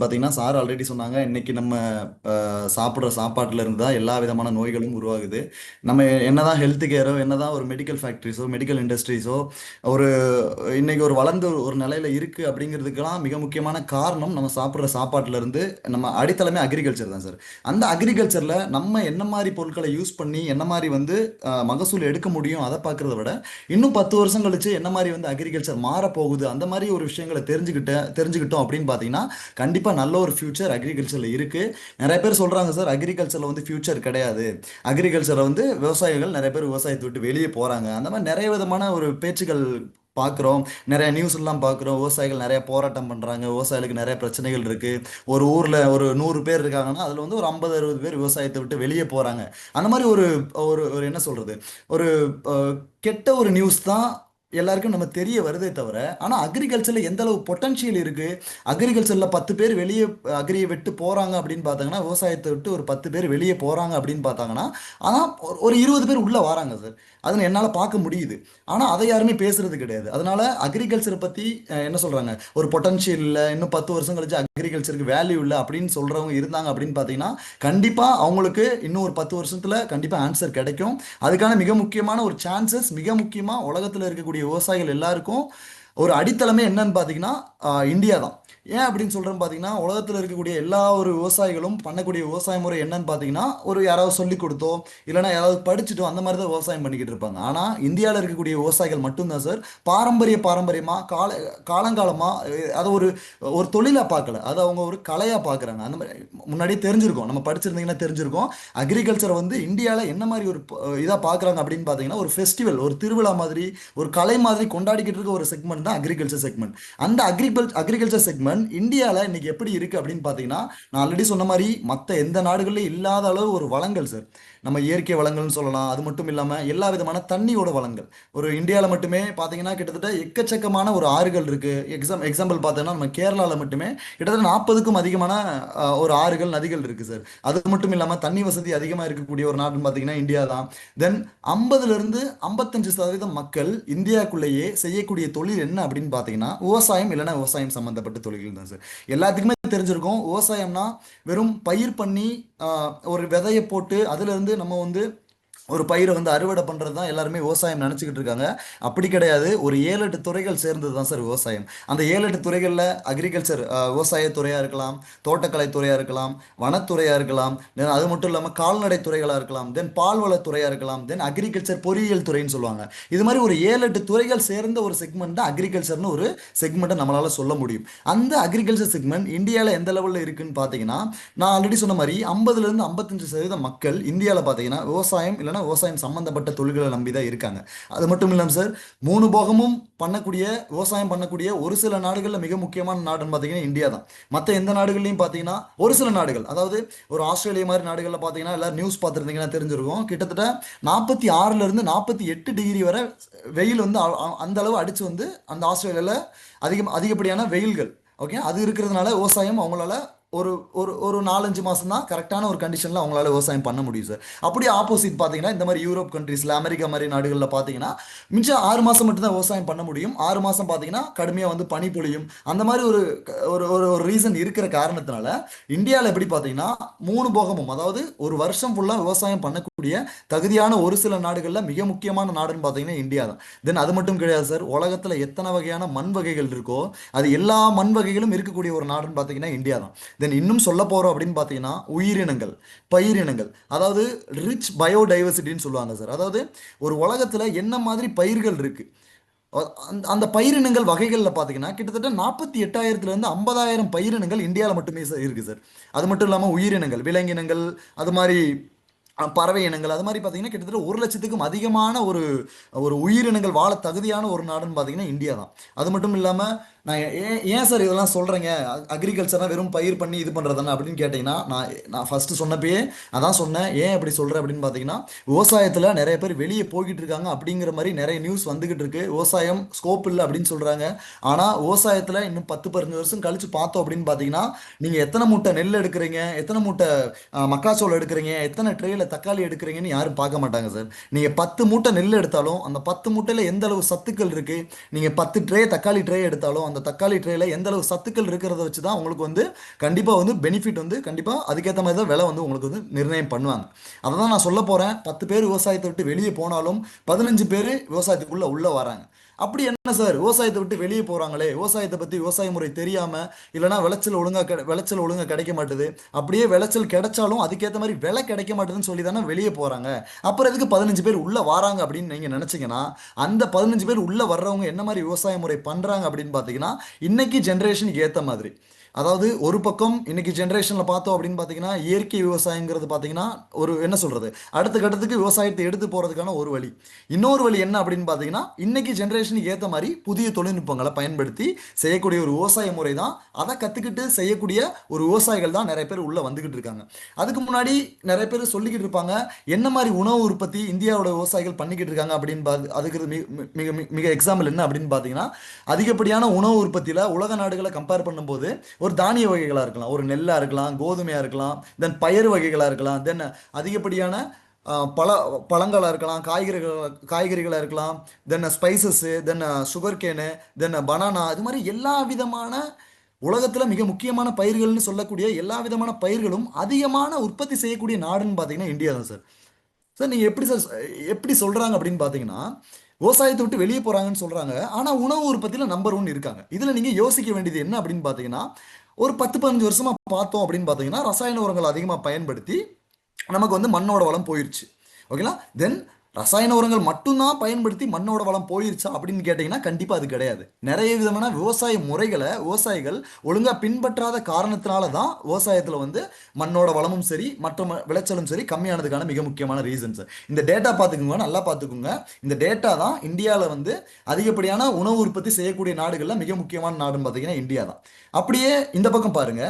பார்த்தீங்கன்னா sir already சொன்னாங்க இன்னைக்கு நம்ம சாப்பிட்ற சாப்பாட்டுல இருந்து தான் எல்லா விதமான நோய்களும் உருவாகுது. நம்ம என்னதான் ஹெல்த் கேரோ என்னதான் ஒரு மெடிக்கல் ஃபேக்டரிஸோ மெடிக்கல் இண்டஸ்ட்ரீஸோ ஒரு இன்னைக்கு ஒரு வளர்ந்து ஒரு நிலையில இருக்கு அப்படிங்கிறதுக்கெல்லாம் மிக முக்கியமான காரணம் நம்ம சாப்பிட்ற சாப்பாட்டுல இருந்து நம்ம அடித்தளமே அக்ரிகல்ச்சர் தான் சார். அந்த அக்ரிகல்ச்சர்ல நம்ம என்ன மாதிரி பொருட்களை யூஸ் பண்ணி என்ன மாதிரி வந்து மகசூல் எடுக்க முடியும் அதை பார்க்கறத விட இன்னும் 10 வருஷம் கழிச்சு என்ன மாதிரி வந்து அக்ரிகல்ச்சர் மாறப்போகுது அந்த மாதிரி ஒரு விஷயங்களை தெரிஞ்சுக்கிட்டோம் அப்படின்னு பார்த்தீங்கன்னா கண்டிப்பாக நல்ல ஒரு ஃபியூச்சர் அக்ரிகல்ச்சரில் இருக்குது. நிறைய பேர் சொல்கிறாங்க சார் அக்ரிகல்ச்சரில் வந்து ஃபியூச்சர் கிடையாது, அக்ரிகல்ச்சரை வந்து விவசாயிகள் நிறைய பேர் விவசாயத்தை விட்டு வெளியே போகிறாங்க, அந்த மாதிரி நிறைய விதமான ஒரு பேச்சுகள் பார்க்குறோம். நிறைய நியூஸ் எல்லாம் பார்க்குறோம், விவசாயிகள் நிறைய போராட்டம் பண்ணுறாங்க, விவசாயிகளுக்கு நிறைய பிரச்சனைகள் இருக்குது. ஒரு ஊரில் ஒரு 100 பேர் இருக்காங்கன்னா அதில் வந்து ஒரு 50 60 பேர் விவசாயத்தை விட்டு வெளியே போகிறாங்க. அந்த மாதிரி ஒரு ஒரு ஒரு என்ன சொல்கிறது, ஒரு கெட்ட ஒரு நியூஸ் தான் எல்லாருக்கும் நம்ம தெரிய வருதே தவிர, ஆனால் அக்ரிகல்ச்சரில் எந்த அளவு பொட்டன்ஷியல் இருக்குது, அக்ரிகல்ச்சரில் 10 பேர் வெளியே அக்ரியை விட்டு போகிறாங்க அப்படின்னு பார்த்தாங்கன்னா, விவசாயத்தை விட்டு ஒரு 10 பேர் வெளியே போகிறாங்க அப்படின்னு பார்த்தாங்கன்னா, ஆனால் ஒரு 20 பேர் உள்ளே வராங்க சார். அதை என்னால் பார்க்க முடியுது. ஆனால் அதை யாருமே பேசுறது கிடையாது. அதனால அக்ரிகல்ச்சரை பற்றி என்ன சொல்கிறாங்க, ஒரு பொட்டன்ஷியல் இல்லை, இன்னும் 10 வருஷம் கழிச்சு அக்ரிகல்ச்சருக்கு வேல்யூ இல்லை அப்படின்னு சொல்கிறவங்க இருந்தாங்க அப்படின்னு பார்த்தீங்கன்னா, கண்டிப்பாக அவங்களுக்கு இன்னும் ஒரு 10 வருஷத்தில் கண்டிப்பாக ஆன்சர் கிடைக்கும். அதுக்கான மிக முக்கியமான ஒரு சான்சஸ், மிக முக்கியமாக உலகத்தில் இருக்கக்கூடிய விவசாயிகள் எல்லாருக்கும் ஒரு அடித்தளமே என்னன்னு பார்த்தீங்கன்னா இந்தியா தான். ஏன் அப்படின்னு சொல்கிறேன்னு பார்த்தீங்கன்னா, உலகத்தில் இருக்கக்கூடிய எல்லா ஒரு விவசாயிகளும் பண்ணக்கூடிய விவசாய முறை என்னன்னு பார்த்தீங்கன்னா, ஒரு யாராவது சொல்லி கொடுத்தோ இல்லைனா யாராவது படிச்சுட்டோ அந்த மாதிரி தான் விவசாயம் பண்ணிக்கிட்டு இருப்பாங்க. ஆனால் இந்தியாவில் இருக்கக்கூடிய விவசாயிகள் மட்டும்தான் சார் பாரம்பரியமாக காலங்காலமாக அதை ஒரு ஒரு தொழிலாக பார்க்கல, அதை அவங்க ஒரு கலையாக பார்க்குறாங்க. அந்த மாதிரி முன்னாடியே தெரிஞ்சிருக்கும், நம்ம படிச்சிருந்தீங்கன்னா தெரிஞ்சிருக்கும். அக்ரிகல்ச்சரை வந்து இந்தியாவில் என்ன மாதிரி ஒரு இதாக பார்க்குறாங்க அப்படின்னு பார்த்தீங்கன்னா, ஒரு ஃபெஸ்டிவல், ஒரு திருவிழா மாதிரி, ஒரு கலை மாதிரி கொண்டாடிக்கிட்டு இருக்க ஒரு செக்மெண்ட் தான் அக்ரிகல்ச்சர் செக்மெண்ட். அந்த அக்ரிகல்ச்சர் செக்மெண்ட் இந்தியாவில் இன்னைக்கு எப்படி இருக்கு அப்படின்னு பார்த்தீங்கன்னா, நான் ஆல்ரெடி சொன்ன மாதிரி மற்ற எந்த நாடுகளிலும் இல்லாத அளவு ஒரு வளங்கள் சார். நம்ம இயற்கை வளங்கள்னு சொல்லலாம். அது மட்டும் இல்லாமல் எல்லா விதமான தண்ணியோட வளங்கள் ஒரு இந்தியாவில் மட்டுமே பார்த்தீங்கன்னா கிட்டத்தட்ட எக்கச்சக்கமான ஒரு ஆறுகள் இருக்கு. எக்ஸாம்பிள் பார்த்தீங்கன்னா நம்ம கேரளாவில் மட்டுமே கிட்டத்தட்ட 40க்கும் அதிகமான ஒரு ஆறுகள் நதிகள் இருக்கு சார். அது மட்டும் இல்லாமல் தண்ணி வசதி அதிகமாக இருக்கக்கூடிய ஒரு நாடுன்னு பார்த்தீங்கன்னா இந்தியா தான். தென் 50லிருந்து 55% மக்கள் இந்தியாவுக்குள்ளேயே செய்யக்கூடிய தொழில் என்ன அப்படின்னு பார்த்தீங்கன்னா விவசாயம் இல்லைன்னா விவசாயம் சம்பந்தப்பட்ட தொழில்கள் தான் சார். எல்லாத்துக்குமே தெரிஞ்சிருக்கும், விவசாயம்னா வெறும் பயிர் பண்ணி ஒரு விதையை போட்டு அதுல இருந்து நம்ம வந்து ஒரு பயிரை வந்து அறுவடை பண்ணுறது தான் எல்லாருமே விவசாயம் நினச்சிக்கிட்டு இருக்காங்க. அப்படி கிடையாது. ஒரு 7 8 துறைகள் சேர்ந்தது தான் சார் விவசாயம். அந்த 7 8 துறைகளில் அக்ரிகல்ச்சர் விவசாயத்துறையாக இருக்கலாம், தோட்டக்கலைத்துறையாக இருக்கலாம், வனத்துறையாக இருக்கலாம், தென் அது மட்டும் இல்லாமல் கால்நடை துறைகளாக இருக்கலாம், தென் பால்வளத்துறையாக இருக்கலாம், தென் அக்ரிகல்ச்சர் பொறியியல் துறைன்னு சொல்லுவாங்க. இது மாதிரி ஒரு 7 8 துறைகள் சேர்ந்த ஒரு செக்மெண்ட் தான் அக்ரிகல்ச்சர்னு ஒரு செக்மெண்ட்டை நம்மளால் சொல்ல முடியும். அந்த அக்ரிகல்ச்சர் செக்மெண்ட் இந்தியாவில் எந்த லெவலில் இருக்குன்னு பார்த்தீங்கன்னா, நான் ஆல்ரெடி சொன்ன மாதிரி 50லிருந்து 55% மக்கள் இந்தியாவில் பார்த்தீங்கன்னா விவசாயம் இல்லைன்னா விவசாயம் சம்பந்தப்பட்ட தொழில்களை நம்பி தான் இருக்காங்க. அது மட்டும் இல்லாமல் சார், 3 போகமும் பண்ணக்கூடிய விவசாயம் பண்ணக்கூடிய ஒரு சில நாடுகளில் மிக முக்கியமான நாடுன்னு பார்த்தீங்கன்னா இந்தியா தான். மற்ற எந்த நாடுகள்லையும் பார்த்தீங்கன்னா ஒரு சில நாடுகள், அதாவது ஒரு ஆஸ்திரேலியா மாதிரி நாடுகளில் பார்த்தீங்கன்னா எல்லாரும் நியூஸ் பார்த்துருந்தீங்கன்னா தெரிஞ்சிருக்கும், கிட்டத்தட்ட 46லிருந்து 48 டிகிரி வரை வெயில் வந்து அந்த அளவு அடிச்சு வந்து அந்த ஆஸ்திரேலியாவில் அதிகப்படியான வெயில்கள். ஓகே, அது இருக்கிறதுனால விவசாயம் அவங்களால ஒரு ஒரு ஒரு 4 5 மாதம் தான் கரெக்டான ஒரு கண்டிஷனில் அவங்களால விவசாயம் பண்ண முடியும் சார். அப்படியே ஆப்போசிட் பார்த்தீங்கன்னா இந்த மாதிரி யூரோப் கண்ட்ரீஸில் அமெரிக்கா மாதிரி நாடுகளில் பார்த்தீங்கன்னா மிச்சம் 6 மாதம் மட்டும்தான் விவசாயம் பண்ண முடியும். 6 மாதம் பார்த்தீங்கன்னா கடுமையாக வந்து பனி பொழியும். அந்த மாதிரி ஒரு ஒரு ஒரு ஒரு ரீசன் இருக்கிற காரணத்தினால இந்தியாவில் எப்படி பார்த்தீங்கன்னா 3 போகமும், அதாவது ஒரு வருஷம் ஃபுல்லாக விவசாயம் பண்ணக்கூடிய தகுதியான ஒரு சில நாடுகளில் மிக முக்கியமான நாடுன்னு பார்த்தீங்கன்னா இந்தியா தான். தென் அது மட்டும் கிடையாது சார், உலகத்தில் எத்தனை வகையான மண் வகைகள் இருக்கோ அது எல்லா மண் வகைகளும் இருக்கக்கூடிய ஒரு நாடுன்னு பார்த்தீங்கன்னா இந்தியா தான். தென் இன்னும் சொல்ல போறோம் அப்படின்னு பார்த்தீங்கன்னா உயிரினங்கள், பயிரினங்கள், அதாவது ரிச் பயோடைவர்சிட்டின்னு சொல்லுவாங்க சார். அதாவது ஒரு உலகத்தில் என்ன மாதிரி பயிர்கள் இருக்கு, அந்த பயிரினங்கள் வகைகளில் பார்த்தீங்கன்னா கிட்டத்தட்ட 48,000லேருந்து 50,000 பயிரினங்கள் இந்தியாவில் மட்டுமே இருக்கு சார். அது மட்டும் இல்லாமல் உயிரினங்கள், விலங்கினங்கள், அது மாதிரி பறவை இனங்கள், அது மாதிரி பார்த்தீங்கன்னா கிட்டத்தட்ட 1 லட்சத்துக்கும் அதிகமான ஒரு ஒரு உயிரினங்கள் வாழ தகுதியான ஒரு நாடுன்னு பார்த்தீங்கன்னா இந்தியா தான். அது மட்டும் இல்லாமல் நான் ஏன் சார் இதெல்லாம் சொல்கிறேங்க, அக்ரிகல்ச்சராக வெறும் பயிர் பண்ணி இது பண்ணுறதானே அப்படின்னு கேட்டிங்கன்னா, நான் ஃபஸ்ட்டு சொன்னப்பயே அதான் சொன்னேன். ஏன் அப்படி சொல்கிறேன் அப்படின்னு பார்த்தீங்கன்னா, விவசாயத்தில் நிறைய பேர் வெளியே போய்கிட்டு இருக்காங்க அப்படிங்கிற மாதிரி நிறைய நியூஸ் வந்துக்கிட்டு இருக்கு. விவசாயம் ஸ்கோப் இல்லை அப்படின்னு சொல்கிறாங்க. ஆனால் விவசாயத்தில் இன்னும் 10 15 வருஷம் கழிச்சு பார்த்தோம் அப்படின்னு பார்த்தீங்கன்னா, நீங்கள் எத்தனை மூட்டை நெல் எடுக்கிறீங்க, எத்தனை மூட்டை மக்காச்சோளம் எடுக்கிறீங்க, எத்தனை ட்ரேயில் தக்காளி எடுக்கிறீங்கன்னு யாரும் பார்க்க மாட்டாங்க சார். நீங்கள் 10 மூட்டை நெல் எடுத்தாலும் அந்த 10 மூட்டையில் எந்த அளவு சத்துக்கள் இருக்குது, நீங்கள் 10 ட்ரே தக்காளி ட்ரே எடுத்தாலும் அந்த அந்த தக்காளி ட்ரேல எந்த அளவு சத்துக்கள் இருக்கிறத வச்சு தான் உங்களுக்கு வந்து கண்டிப்பா வந்து பெனிஃபிட் வந்து கண்டிப்பா அதுக்கேற்ற மாதிரி தான் விலை வந்து உங்களுக்கு வந்து நிர்ணயம் பண்ணுவாங்க. அதை தான் நான் சொல்ல போறேன். 10 பேர் விவசாயத்தை விட்டு வெளியே போனாலும் 15 பேர் விவசாயத்துக்குள்ள உள்ள வராங்க. அப்படி என்ன சார் விவசாயத்தை விட்டு வெளியே போறாங்களே, விவசாயத்தை பத்தி விவசாய முறை தெரியாம, இல்லைன்னா விளைச்சல் ஒழுங்கா கிடைக்க மாட்டுது, அப்படியே விளைச்சல் கிடைச்சாலும் அதுக்கேற்ற மாதிரி விலை கிடைக்க மாட்டுதுன்னு சொல்லி தானே வெளியே போறாங்க. அப்புறம் எதுக்கு 15 பேர் உள்ள வராங்க அப்படின்னு நீங்க நினைச்சீங்கன்னா, அந்த 15 பேர் உள்ள வர்றவங்க என்ன மாதிரி விவசாய முறை பண்றாங்க அப்படின்னு பாத்தீங்கன்னா, இன்னைக்கு ஜென்ரேஷனுக்கு ஏத்த மாதிரி, அதாவது ஒரு பக்கம் இன்னைக்கு ஜென்ரேஷன்ல பார்த்தோம் அப்படின்னு பார்த்தீங்கன்னா இயற்கை விவசாயங்கிறது பார்த்தீங்கன்னா ஒரு என்ன சொல்றது, அடுத்த கட்டத்துக்கு விவசாயத்தை எடுத்து போறதுக்கான ஒரு வழி. இன்னொரு வழி என்ன அப்படின்னு பார்த்தீங்கன்னா இன்னைக்கு ஜென்ரேஷனுக்கு ஏற்ற மாதிரி புதிய தொழில்நுட்பங்களை பயன்படுத்தி செய்யக்கூடிய ஒரு விவசாய முறை தான். அதை கத்துக்கிட்டு செய்யக்கூடிய ஒரு விவசாயிகள் தான் நிறைய பேர் உள்ள வந்துகிட்டு இருக்காங்க. அதுக்கு முன்னாடி நிறைய பேர் சொல்லிக்கிட்டு இருப்பாங்க என்ன மாதிரி உணவு உற்பத்தி இந்தியாவோட விவசாயிகள் பண்ணிக்கிட்டு இருக்காங்க அப்படின்னு அதுக்கு மிக மிக மிக எக்ஸாம்பிள் என்ன அப்படின்னு பார்த்தீங்கன்னா, அதிகப்படியான உணவு உற்பத்தியில உலக நாடுகளை கம்பேர் பண்ணும்போது ஒரு தானிய வகைகளா இருக்கலாம், ஒரு நெல்லா இருக்கலாம், கோதுமையா இருக்கலாம், தென் பயறு வகைகளா இருக்கலாம், தென் அதிகப்படியான பழ பழங்களா இருக்கலாம், காய்கறிகளா இருக்கலாம், then spices, then sugarcane, then banana, இது மாதிரி எல்லா விதமான உலகத்துல மிக முக்கியமான பயிர்கள்னு சொல்லக்கூடிய எல்லா விதமான பயிர்களும் அதிகமான உற்பத்தி செய்யக்கூடிய நாடுன்னு பார்த்தீங்கன்னா இந்தியா தான் சார். சார் நீங்க எப்படி சார் எப்படி சொல்றாங்க அப்படின்னு பாத்தீங்கன்னா விவசாயத்தை விட்டு வெளியே போறாங்கன்னு சொல்றாங்க, ஆனா உணவு உற்பத்தியில நம்பர் 1 இருக்காங்க. இதுல நீங்க யோசிக்க வேண்டியது என்ன அப்படின்னு பாத்தீங்கன்னா, ஒரு 10 15 வருஷமா பார்த்தோம் அப்படின்னு பாத்தீங்கன்னா ரசாயன உரங்கள் அதிகமா பயன்படுத்தி நமக்கு வந்து மண்ணோட வளம் போயிருச்சு. ஓகேங்களா? தென் ரசாயன உரங்கள் மட்டும்தான் பயன்படுத்தி மண்ணோட வளம் போயிருச்சா அப்படின்னு கேட்டிங்கன்னா கண்டிப்பாக அது கிடையாது. நிறைய விதமான விவசாய முறைகளை விவசாயிகள் ஒழுங்காக பின்பற்றாத காரணத்தினால தான் விவசாயத்தில் வந்து மண்ணோட வளமும் சரி மற்ற விளைச்சலும் சரி கம்மியானதுக்கான மிக முக்கியமான ரீசன்ஸ். இந்த டேட்டா பார்த்துக்குங்க, நல்லா பார்த்துக்குங்க. இந்த டேட்டா தான் இந்தியாவில் வந்து அதிகப்படியான உணவு உற்பத்தி செய்யக்கூடிய நாடுகளில் மிக முக்கியமான நாடுன்னு பார்த்தீங்கன்னா இந்தியா தான். அப்படியே இந்த பக்கம் பாருங்க,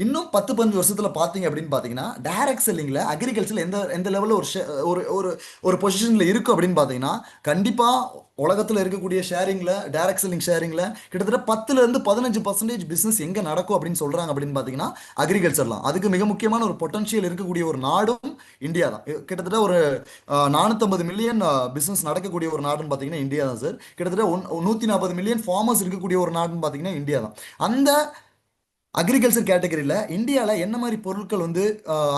இன்னும் 10 15 வருஷத்துல பாத்தீங்க அப்படின்னு பாத்தீங்கன்னா டைரக்ட் செல்லிங்ல அக்ரிகல்ச்சர்ல எந்த எந்த லெவலில் ஒரு ஒரு ஒரு பொசிஷன்ல இருக்கும் அப்படின்னு பாத்தீங்கன்னா கண்டிப்பா உலகத்துல இருக்கக்கூடிய ஷேரிங்ல டைரக்ட் செல்லிங் ஷேரிங்ல கிட்டத்தட்ட 10 ல இருந்து 15% பிசினஸ் எங்க நடக்கும் அப்படின்னு சொல்றாங்க அப்படின்னு பாத்தீங்கன்னா அக்ரிகல்ச்சர்லாம். அதுக்கு மிக முக்கியமான ஒரு பொட்டன்ஷியல் இருக்கக்கூடிய ஒரு நாடும் இந்தியா தான். கிட்டத்தட்ட ஒரு 450 மில்லியன் பிசினஸ் நடக்கக்கூடிய ஒரு நாடுன்னு பாத்தீங்கன்னா இந்தியா தான் சார். கிட்டத்தட்ட 140 மில்லியன் ஃபார்மர்ஸ் இருக்கக்கூடிய ஒரு நாடுன்னு பாத்தீங்கன்னா இந்தியா தான். அந்த அக்ரிகல்ச்சர் கேட்டகரியில் இந்தியாவில் என்ன மாதிரி பொருட்கள் வந்து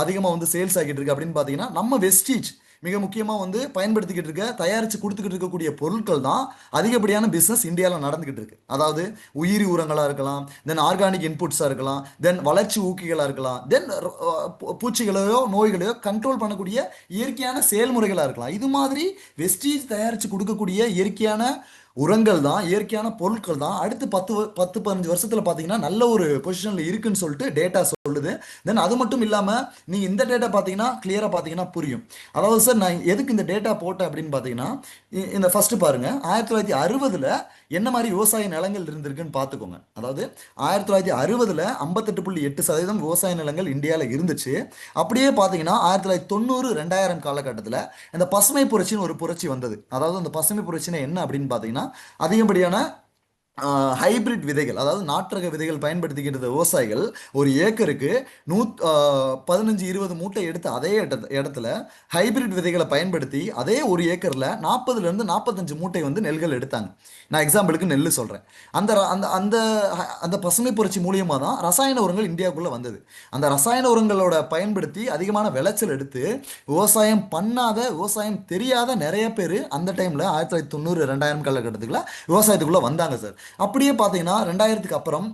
அதிகமாக வந்து சேல்ஸ் ஆகிட்டு இருக்கு அப்படின்னு பார்த்தீங்கன்னா நம்ம வெஸ்டீஜ் மிக முக்கியமாக வந்து பயன்படுத்திக்கிட்டு இருக்க தயாரித்து கொடுத்துக்கிட்டு இருக்கக்கூடிய பொருட்கள் தான் அதிகப்படியான பிஸ்னஸ் இந்தியாவில் நடந்துக்கிட்டு இருக்கு. அதாவது உயிரி உரங்களாக இருக்கலாம், தென் ஆர்கானிக் இன்புட்ஸாக இருக்கலாம், தென் வளர்ச்சி ஊக்கிகளாக இருக்கலாம், தென் பூச்சிகளையோ நோய்களையோ கண்ட்ரோல் பண்ணக்கூடிய இயற்கையான செயல்முறைகளாக இருக்கலாம். இது மாதிரி வெஸ்டீஜ் தயாரித்து கொடுக்கக்கூடிய இயற்கையான உரங்கள் தான், இயற்கையான பொருட்கள் தான் அடுத்து 10 15 வருஷத்துல பாத்தீங்கன்னா நல்ல ஒரு பொசிஷன்ல இருக்குன்னு சொல்லிட்டு டேட்டா சொல்லுது. தென் அது மட்டும் இல்லாம நீங்க இந்த டேட்டா பாத்தீங்கன்னா கிளியரா பாத்தீங்கன்னா புரியும். அதாவது சார் நான் எதுக்கு இந்த டேட்டா போட்டேன் அப்படின்னு பாத்தீங்கன்னா இந்த ஃபர்ஸ்ட் பாருங்க 1960ல என்ன மாதிரி விவசாய நிலங்கள் இருந்திருக்குன்னு பார்த்துக்கோங்க. அதாவது 1960ல 58.8% விவசாய நிலங்கள் இந்தியாவில் இருந்துச்சு. அப்படியே பார்த்தீங்கன்னா 1990 2000 காலகட்டத்தில் இந்த பசுமை புரட்சின்னு ஒரு புரட்சி வந்தது. அதாவது அந்த பசுமை புரட்சினா என்ன அப்படின்னு பார்த்தீங்கன்னா அதிகப்படியான ஹைபிரிட் விதைகள், அதாவது நாற்றக விதைகள் பயன்படுத்திக்கிட்ட விவசாயிகள் ஒரு ஏக்கருக்கு 15 20 மூட்டை எடுத்து அதே இடத்துல ஹைபிரிட் விதைகளை பயன்படுத்தி அதே ஒரு ஏக்கர்ல 40 ல இருந்து 45 மூட்டை வந்து நெல்கள் எடுத்தாங்க. நான் எக்ஸாம்பிளுக்கு நெல் சொல்றேன். அந்த அந்த அந்த அந்த பசுமை புரட்சி மூலியமா தான் ரசாயன உரங்கள் இந்தியாவுக்குள்ள வந்தது. அந்த ரசாயன உரங்களோட பயன்படுத்தி அதிகமான விளைச்சல் எடுத்து விவசாயம் பண்ணாத விவசாயம் தெரியாத நிறைய பேர் அந்த டைம்ல 1990 2000 காலகட்டத்துக்குள்ள விவசாயத்துக்குள்ள வந்தாங்க சார். அப்படியே பார்த்தீங்கன்னா 2000க்கு அப்புறம்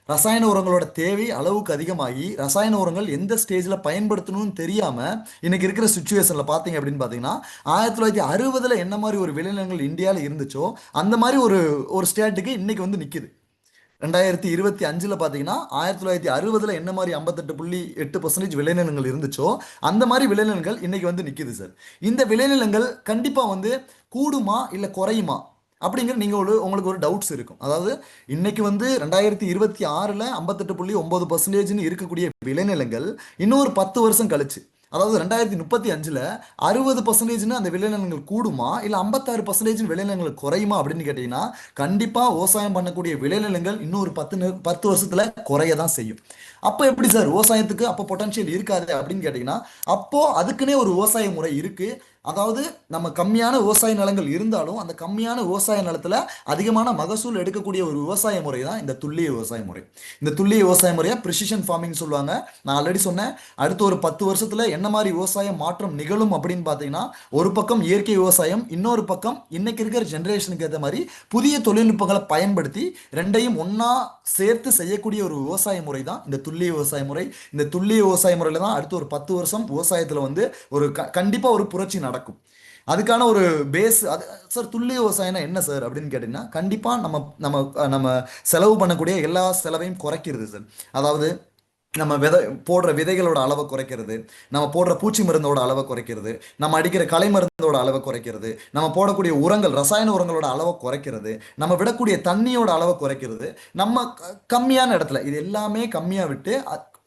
ரசாயன உரங்களோட தேவை அளவுக்கு அதிகமாகி ரசாயன உரங்கள் எந்த ஸ்டேஜில் பயன்படுத்தணும்னு தெரியாமல் இன்னைக்கு இருக்கிற சுச்சுவேஷனில் பார்த்தீங்க அப்படின்னு பார்த்தீங்கன்னா 1960ல் என்ன மாதிரி ஒரு விளைநிலங்கள் இந்தியாவில் இருந்துச்சோ அந்த மாதிரி ஒரு ஒரு ஸ்டேட்டுக்கு இன்னைக்கு வந்து நிற்குது. 2025ல் பார்த்தீங்கன்னா 1960ல் என்ன மாதிரி 58.8% விளைநிலங்கள் இருந்துச்சோ அந்த மாதிரி விளைநிலங்கள் இன்னைக்கு வந்து நிற்குது சார். இந்த விளைநிலங்கள் கண்டிப்பாக வந்து கூடுமா இல்லை குறையுமா அப்படிங்கிற நீங்கள் உங்களுக்கு ஒரு டவுட்ஸ் இருக்கும். அதாவது இன்னைக்கு வந்து 2026ல் 58.9% இருக்கக்கூடிய விளைநிலங்கள் இன்னொரு 10 வருஷம் கழிச்சு, அதாவது 2035ல் 60% அந்த விளைநிலங்கள் கூடுமா இல்லை 56% விளைநிலங்கள் குறையுமா அப்படின்னு கேட்டீங்கன்னா கண்டிப்பாக விவசாயம் பண்ணக்கூடிய விளைநிலங்கள் இன்னொரு 10 வருஷத்துல குறைய தான் செய்யும். அப்போ எப்படி சார் விவசாயத்துக்கு அப்போ பொட்டன்ஷியல் இருக்காது அப்படின்னு கேட்டிங்கன்னா அப்போ அதுக்குன்னே ஒரு விவசாய முறை இருக்கு. அதாவது நம்ம கம்மியான விவசாய நிலங்கள் இருந்தாலும் அந்த கம்மியான விவசாய நிலத்துல அதிகமான மகசூல் எடுக்கக்கூடிய ஒரு விவசாய முறை தான் இந்த துல்லிய விவசாய முறை. இந்த துல்லிய விவசாய முறையை ப்ரிசிஷன் ஃபார்மிங் சொல்லுவாங்க. நான் ஆல்ரெடி சொன்னேன், அடுத்த ஒரு 10 வருஷத்துல என்ன மாதிரி விவசாய மாற்றம் நிகழும் அப்படின்னு பார்த்தீங்கன்னா, ஒரு பக்கம் இயற்கை விவசாயம், இன்னொரு பக்கம் இன்னைக்கு இருக்கிற ஜென்ரேஷனுக்கு ஏற்ற மாதிரி புதிய தொழில்நுட்பங்களை பயன்படுத்தி ரெண்டையும் ஒண்ணா சேர்த்து செய்யக்கூடிய ஒரு விவசாய முறை தான் இந்த துல்லிய விவசாய முறை. இந்த துல்லிய விவசாய முறையில தான் அடுத்த ஒரு 10 வருஷம் விவசாயத்துல வந்து ஒரு கண்டிப்பா ஒரு புரட்சி நடக்கும். அதுக்கான ஒரு பேஸ் அது. சார் துல்லிய விவசாயம்னா என்ன சார் அப்படின்னு கேட்டிங்கன்னா, கண்டிப்பாக நம்ம நம்ம நம்ம செலவு பண்ணக்கூடிய எல்லா செலவையும் குறைக்கிறது சார். அதாவது நம்ம போடுற விதைகளோட அளவை குறைக்கிறது, நம்ம போடுற பூச்சி மருந்தோட அளவை குறைக்கிறது, நம்ம அடிக்கிற களை மருந்தோட அளவை குறைக்கிறது, நம்ம போடக்கூடிய உரங்கள் ரசாயன உரங்களோட அளவை குறைக்கிறது, நம்ம விடக்கூடிய தண்ணியோட அளவை குறைக்கிறது, நம்ம கம்மியான இடத்துல இது எல்லாமே கம்மியாக விட்டு